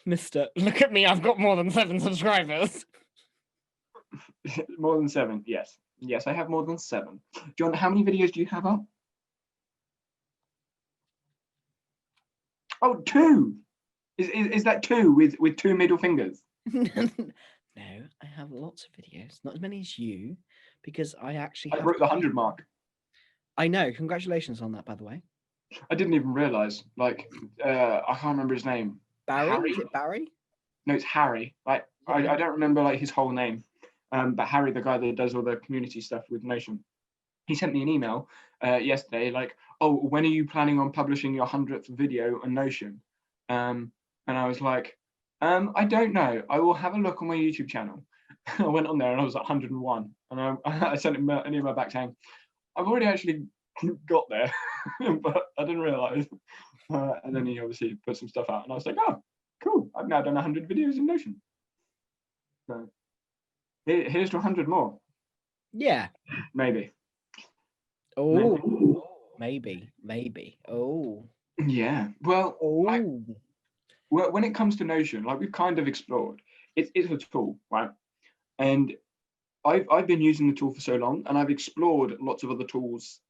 Mister, look at me, I've got more than 7 subscribers. More than 7, yes. Yes, I have more than 7. John, how many videos do you have up? Oh, 2! Is that 2 with 2 middle fingers? No, I have lots of videos. Not as many as you, because I actually I broke the 100 mark. I know, congratulations on that, by the way. I didn't even realise. Like, I can't remember his name. Barry? Harry? Is it Barry? No, it's Harry. Like, Yeah. I don't remember like his whole name. But Harry, the guy that does all the community stuff with Notion, he sent me an email yesterday, like, oh, when are you planning on publishing your 100th video on Notion? And I was like, I don't know. I will have a look on my YouTube channel. I went on there and I was at 101. And I sent him an email back saying, I've already actually got there, but I didn't realise. And then he obviously put some stuff out, and I was like, oh, cool. I've now done 100 videos in Notion. So here's to 100 more. Yeah. Maybe. Oh, maybe. Oh. Yeah. Well, Oh. when it comes to Notion, like we've kind of explored, it's a tool, right? And I've been using the tool for so long, and I've explored lots of other tools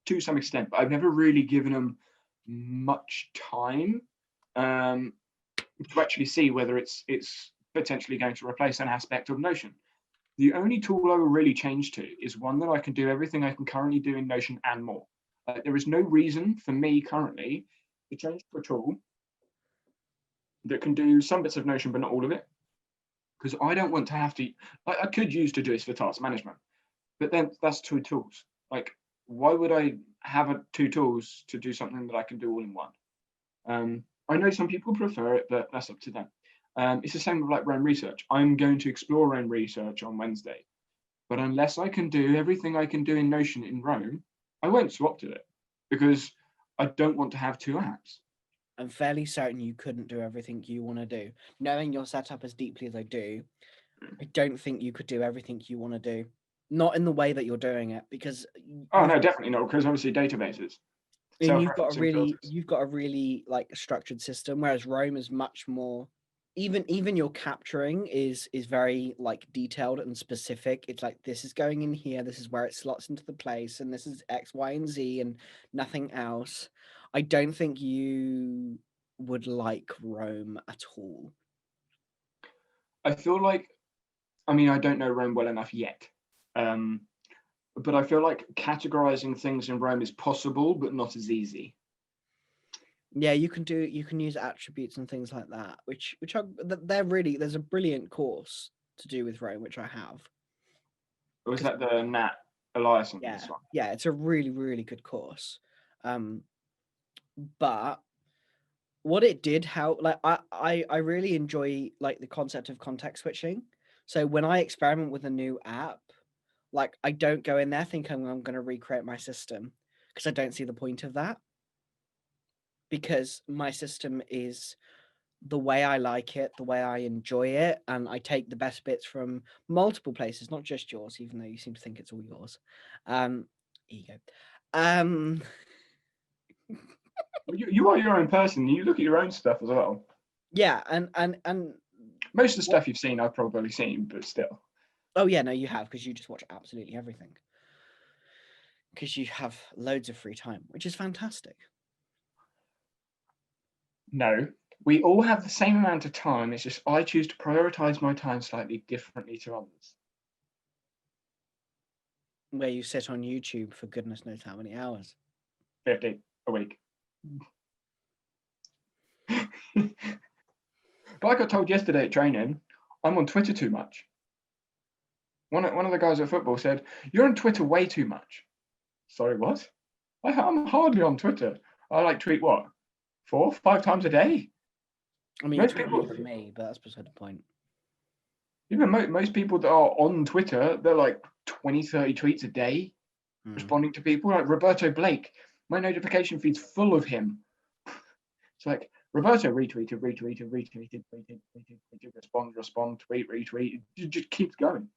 to some extent, but I've never really given them much time to actually see whether it's potentially going to replace an aspect of Notion. The only tool I will really change to is one that I can do everything I can currently do in Notion and more. There is no reason for me currently to change to a tool that can do some bits of Notion but not all of it. because I don't want to have to. Like, I could use Todoist for task management, but then that's two tools. Like, why would I have two tools to do something that I can do all in one? I know some people prefer it, but that's up to them. It's the same with like Rome research. I'm going to explore Rome research on Wednesday, but unless I can do everything I can do in Notion in Rome, I won't swap to it because I don't want to have two apps. I'm fairly certain you couldn't do everything you want to do. Knowing your setup as deeply as I do, I don't think you could do everything you want to do. Not in the way that you're doing it, because Oh no, definitely not, because obviously databases. and you've got a Self-referencing really like structured system, whereas Rome is much more. Even your capturing is very like detailed and specific. It's like, this is going in here, this is where it slots into the place, and this is X, Y, and Z, and nothing else. I don't think you would like Rome at all. I feel like, I mean, I don't know Rome well enough yet, but I feel like categorizing things in Rome is possible, but not as easy. Yeah, you can use attributes and things like that, which are they're really, there's a brilliant course to do with Rome, which I have. Or was that the Nat Elias on Yeah, this one? yeah, it's a really good course. But what it did help, like I really enjoy like the concept of context switching. So when I experiment with a new app, like I don't go in there thinking I'm going to recreate my system, because I don't see the point of that. Because my system is the way I like it, the way I enjoy it, and I take the best bits from multiple places, not just yours, even though you seem to think it's all yours. Ego. You are your own person. You look at your own stuff as well. Yeah, and most of the stuff you've seen, I've probably seen, but still. Oh yeah, no, you have, because you just watch absolutely everything. Because you have loads of free time, which is fantastic. No, we all have the same amount of time. It's just I choose to prioritize my time slightly differently to others. Where you sit on YouTube for goodness knows how many hours. 50 a week. But I got told yesterday at training, I'm on Twitter too much. One of the guys at football said, "You're on Twitter way too much." Sorry, what? I'm hardly on Twitter. I like tweet what? 4, 5 times a day? I mean, Most it's people- more than me, but that's beside the point. Even most people that are on Twitter, they're like 20, 30 tweets a day, responding to people. Like Roberto Blake, my notification feed's full of him. It's like, Roberto retweeted, respond, tweet, retweet. It just keeps going.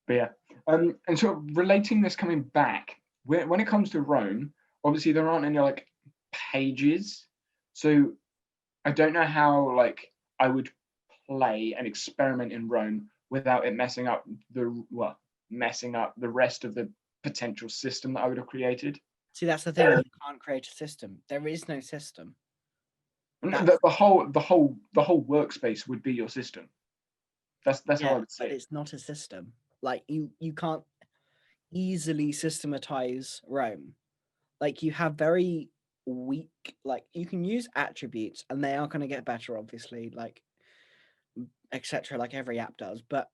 But yeah, and sort of relating this coming back, when it comes to Rome, obviously there aren't any like pages, so I don't know how like I would play an experiment in Rome without it messing up the rest of the potential system that I would have created. See, that's the thing. You can't create a system. There is no system. The whole workspace would be your system. That's how I would see but it. it's not a system. Like you can't easily systematize Rome. Like you have very weak, like you can use attributes and they are going to get better, obviously, like etc. Like every app does. But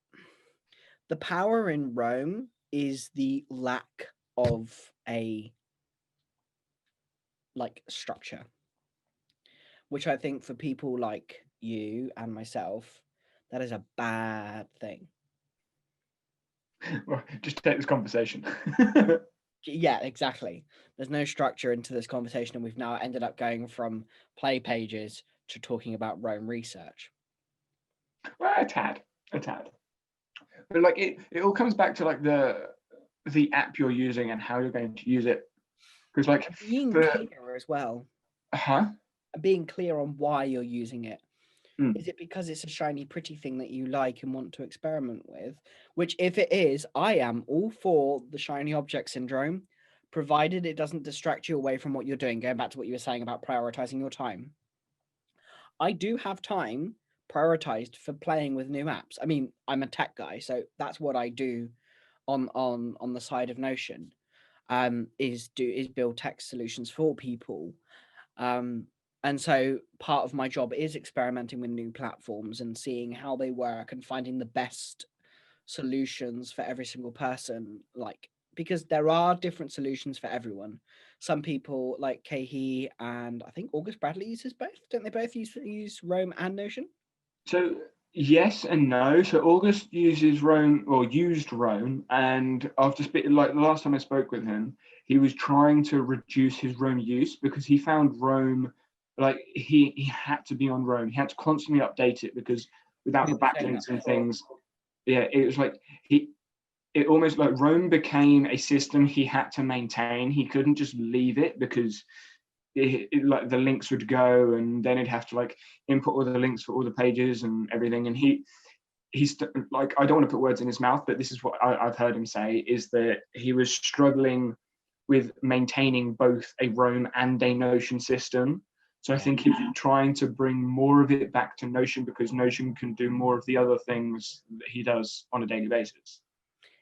the power in Rome is the lack of a like structure, which I think for people like you and myself, that is a bad thing. Well, just take this conversation. Yeah, exactly. There's no structure into this conversation, and we've now ended up going from play pages to talking about Rome research. Well, a tad. But like it all comes back to like the app you're using and how you're going to use it. Because like Being clear as well. Being clear on why you're using it. Is it because it's a shiny, pretty thing that you like and want to experiment with? Which, if it is, I am all for the shiny object syndrome, provided it doesn't distract you away from what you're doing. Going back to what you were saying about prioritizing your time. I do have time prioritized for playing with new apps. I mean, I'm a tech guy, so that's what I do on the side of Notion. Is build tech solutions for people. And so part of my job is experimenting with new platforms and seeing how they work and finding the best solutions for every single person, like, because there are different solutions for everyone. Some people like Kahi and I think August Bradley uses both. Don't they both use Roam and Notion? So yes and no. So August uses Roam, or used Roam, and after like the last time I spoke with him, he was trying to reduce his Roam use because he found Roam, like he had to be on Roam. He had to constantly update it because without the backlinks and things, yeah, it was like it almost like Roam became a system he had to maintain. He couldn't just leave it because like the links would go, and then he'd have to like input all the links for all the pages and everything. And he's like, I don't want to put words in his mouth, but this is what I've heard him say, is that he was struggling with maintaining both a Roam and a Notion system. So I think he's trying to bring more of it back to Notion because Notion can do more of the other things that he does on a daily basis.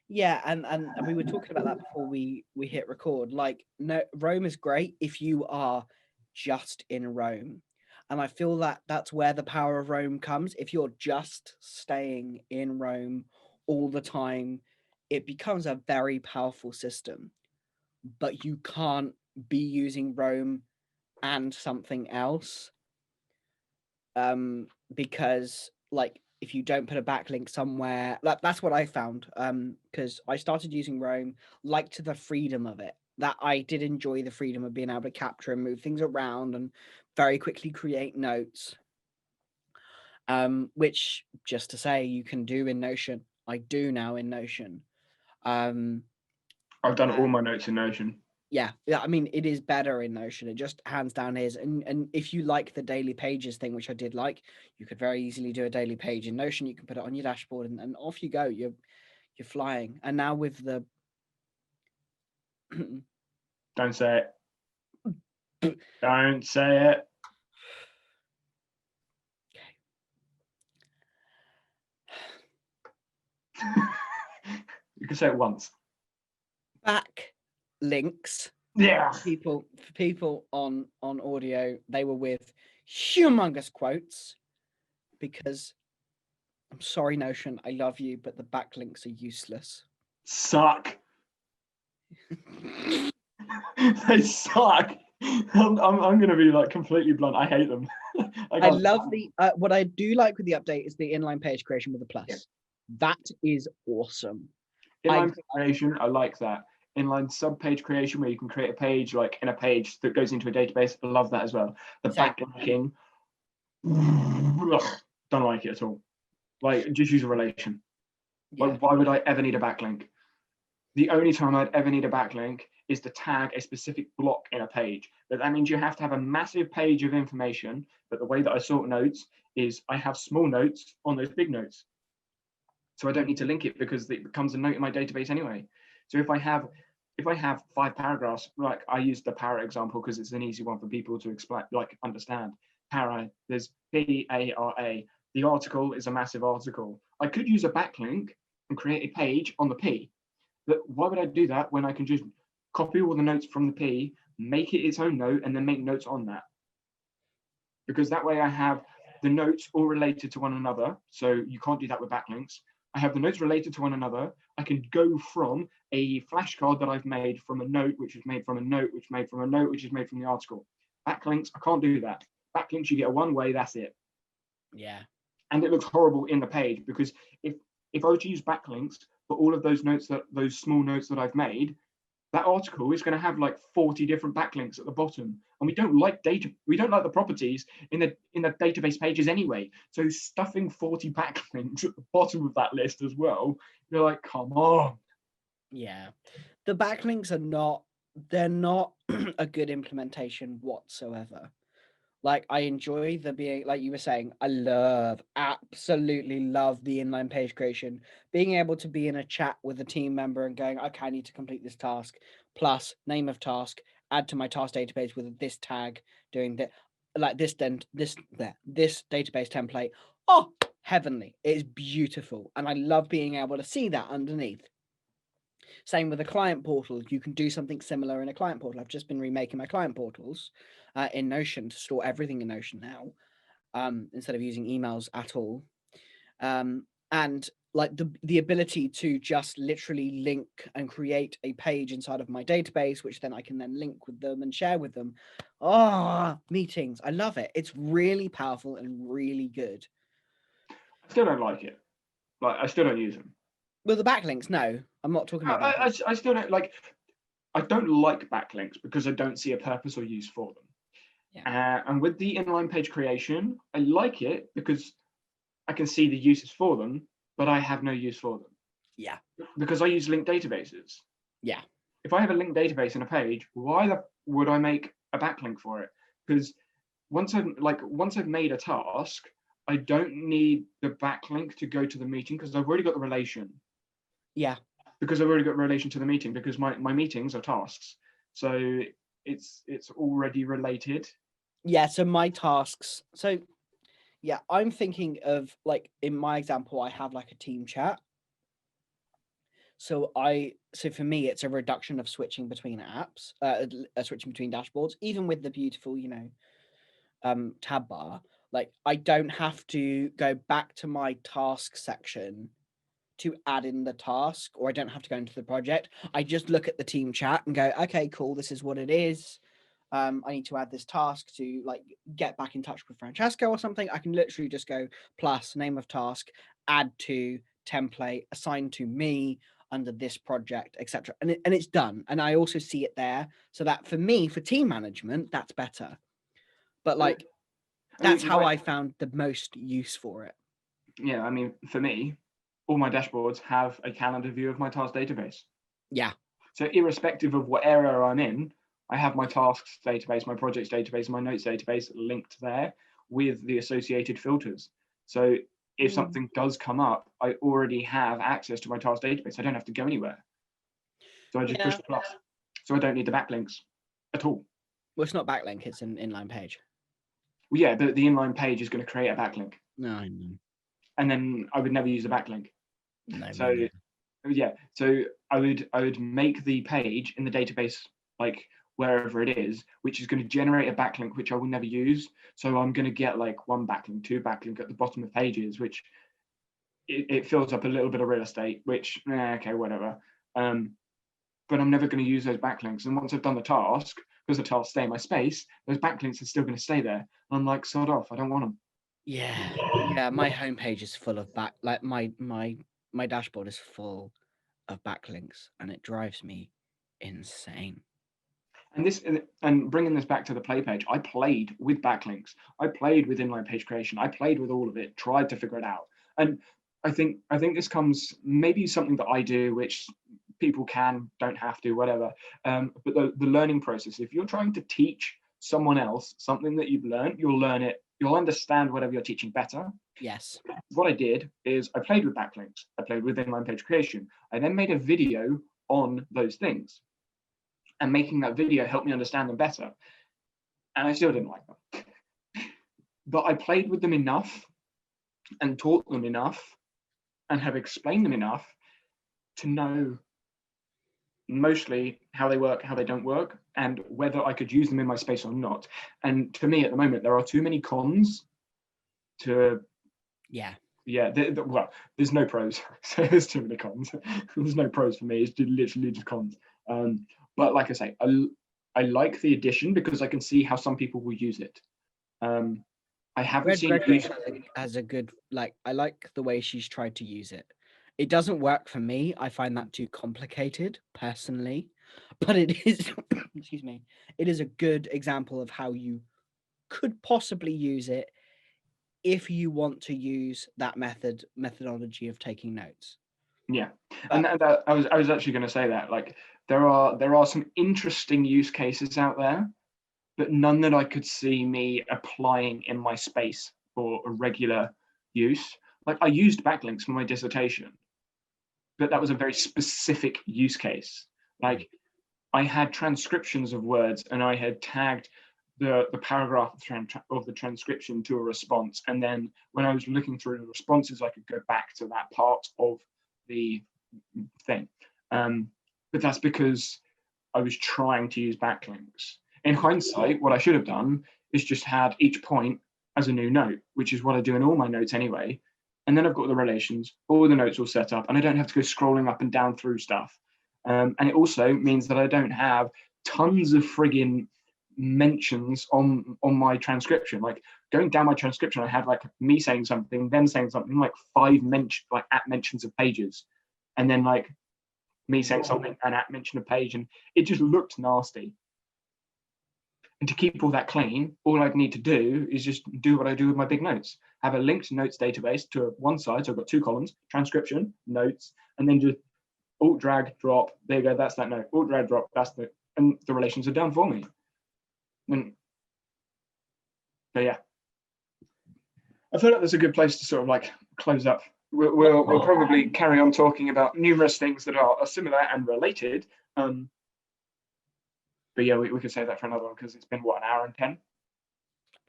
Yeah, and we were talking about that before we hit record. Like, no, Rome is great if you are just in Rome, and I feel that that's where the power of Rome comes. If you're just staying in Rome all the time, it becomes a very powerful system. But you can't be using Rome and something else, because like if you don't put a backlink somewhere, that's what I found, because I started using Roam, liked the freedom of it, that I did enjoy the freedom of being able to capture and move things around and very quickly create notes, which, just to say, you can do in Notion. I do now in Notion. I've done all my notes in Notion. Yeah, I mean, it is better in Notion. It just hands down is. And if you like the daily pages thing, which I did like, you could very easily do a daily page in Notion. You can put it on your dashboard, and off you go. You're flying. And now with the Don't say it. Don't say it. You can say it once. backlinks. Yeah. For people on audio, they were with humongous quotes, because I'm sorry, Notion, I love you, but the backlinks are useless. Suck. They suck. I'm going to be like completely blunt. I hate them. I love the what I do like with the update is the inline page creation with the plus. Yeah. That is awesome. Inline creation, I like that. Inline sub-page creation, where you can create a page like in a page that goes into a database. I love that as well. The backlinking, don't like it at all. Like, just use a relation. Yeah. Like, why would I ever need a backlink? The only time I'd ever need a backlink is to tag a specific block in a page. But that means you have to have a massive page of information. But the way that I sort notes is I have small notes on those big notes. So I don't need to link it because it becomes a note in my database anyway. So if I have 5 paragraphs, like I use the para example because it's an easy one for people to explain, like understand. Para, there's P-A-R-A. The article is a massive article. I could use a backlink and create a page on the P. But why would I do that when I can just copy all the notes from the P, make it its own note, and then make notes on that? Because that way I have the notes all related to one another. So you can't do that with backlinks. I have the notes related to one another. I can go from a flashcard that I've made from a note, which is made from a note, which is made from a note, which is made from the article. Backlinks, I can't do that. Backlinks, you get a one way, that's it. Yeah. And it looks horrible in the page because if I were to use backlinks for all of those notes, those small notes that I've made, that article is going to have like 40 different backlinks at the bottom, and we don't like the properties in the database pages anyway. So stuffing 40 backlinks at the bottom of that list as well, you're like, come on. Yeah, the backlinks they're not a good implementation whatsoever. Like, I enjoy the being, like you were saying, absolutely love the inline page creation, being able to be in a chat with a team member and going, okay, I need to complete this task, plus name of task, add to my task database with this tag, doing that, like this database template. Oh, heavenly. It is beautiful. And I love being able to see that underneath. Same with a client portal. You can do something similar in a client portal. I've just been remaking my client portals in Notion to store everything in Notion now, instead of using emails at all. And like the ability to just literally link and create a page inside of my database, which then I can then link with them and share with them. Oh, meetings. I love it. It's really powerful and really good. I still don't like it. Like, I still don't use them. Well, the backlinks, no, I'm not talking about backlinks. I still don't like. I don't like backlinks because I don't see a purpose or use for them. Yeah. And with the inline page creation, I like it because I can see the uses for them, but I have no use for them. Yeah. Because I use linked databases. Yeah. If I have a linked database in a page, why would I make a backlink for it? Because once I've made a task, I don't need the backlink to go to the meeting because I've already got the relation. Yeah. Because I've already got relation to the meeting because my meetings are tasks. So it's already related. Yeah. So my tasks. So yeah, I'm thinking of like in my example, I have like a team chat. So for me, it's a reduction of switching between apps, switching between dashboards, even with the beautiful, tab bar. Like I don't have to go back to my task section to add in the task, or I don't have to go into the project. I just look at the team chat and go, okay, cool, this is what it is. I need to add this task to like get back in touch with Francesco or something. I can literally just go plus name of task, add to template, assign to me under this project, etc. And it's done. And I also see it there. So that for me, for team management, that's better. But like that's how I found the most use for it. Yeah, I mean, for me, all my dashboards have a calendar view of my task database. Yeah. So irrespective of what area I'm in, I have my tasks database, my projects database, my notes database linked there with the associated filters. So if something does come up, I already have access to my task database. I don't have to go anywhere. So I just push the plus. So I don't need the backlinks at all. Well, it's not backlink, it's an inline page. Well, yeah, but the inline page is going to create a backlink. No, I know. And then I would never use a backlink. No, So yeah, so I would make the page in the database like wherever it is, which is going to generate a backlink which I will never use. So I'm going to get like one backlink, two backlink at the bottom of pages, which it fills up a little bit of real estate, which okay, whatever. But I'm never going to use those backlinks. And once I've done the task, because the tasks stay in my space, those backlinks are still going to stay there. And I'm like, sod off, I don't want them. Yeah, my homepage is full of like my dashboard is full of backlinks, and it drives me insane. And bringing this back to the play page, I played with backlinks. I played with inline page creation. I played with all of it, tried to figure it out. And I think this comes maybe something that I do, which people don't have to, whatever. But the learning process, if you're trying to teach someone else something that you've learned, you'll learn it. You'll understand whatever you're teaching better. Yes. What I did is I played with backlinks. I played with inline page creation. I then made a video on those things. And making that video helped me understand them better. And I still didn't like them. But I played with them enough and taught them enough and have explained them enough to know mostly how they work, how they don't work, and whether I could use them in my space or not. And to me, at the moment, there are too many cons to... Yeah, well, there's no pros. So there's too many cons. There's no pros for me. It's literally just cons. But like I say, I like the addition because I can see how some people will use it. I haven't seen it as a good, like, I like the way she's tried to use it. It doesn't work for me. I find that too complicated personally, but it is, excuse me, it is a good example of how you could possibly use it if you want to use that methodology of taking notes. Yeah, and I was actually going to say that, like, there are some interesting use cases out there, but none that I could see me applying in my space for a regular use. Like, I used backlinks for my dissertation, but that was a very specific use case. Like, I had transcriptions of words and I had tagged the paragraph of the transcription to a response. And then when I was looking through the responses, I could go back to that part of the thing. but that's because I was trying to use backlinks. In hindsight, what I should have done is just had each point as a new note, which is what I do in all my notes anyway. And then I've got the relations, all the notes all set up, and I don't have to go scrolling up and down through stuff. And it also means that I don't have tons of friggin' mentions on my transcription. Like going down my transcription, I had like me saying something, them saying something, like 5 mentions of pages, and then like me saying something and at mention a page, and it just looked nasty. And to keep all that clean, all I'd need to do is just do what I do with my big notes. Have a linked notes database to one side. So I've got 2 columns, transcription, notes, and then just alt drag, drop. There you go, that's that note. Alt drag, drop, that's the, and the relations are done for me. And so yeah. I feel like that's a good place to sort of like close up. We'll probably carry on talking about numerous things that are similar and related. But yeah, we could say that for another one because it's been what, 1 hour and 10?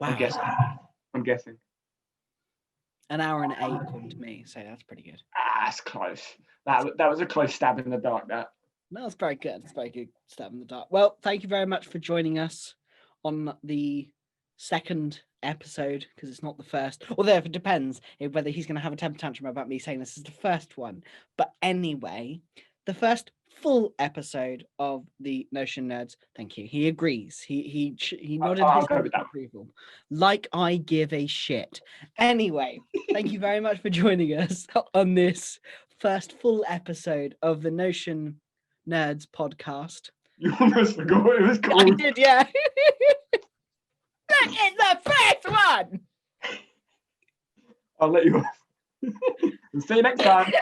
Wow. I'm guessing. 1 hour and 8 according to me, so that's pretty good. That's close. That was a close stab in the dark, that. No, it's very good. It's very good stab in the dark. Well, thank you very much for joining us on the second episode, because it's not the first. Although it depends whether he's going to have a temper tantrum about me saying this is the first one. But anyway, the first full episode of the Notion Nerds. Thank you. He agrees. He nodded his head with approval. Like I give a shit. Anyway, thank you very much for joining us on this first full episode of the Notion Nerds podcast. You almost forgot what it was called. I did, yeah. That is the first one. I'll let you off. See you next time.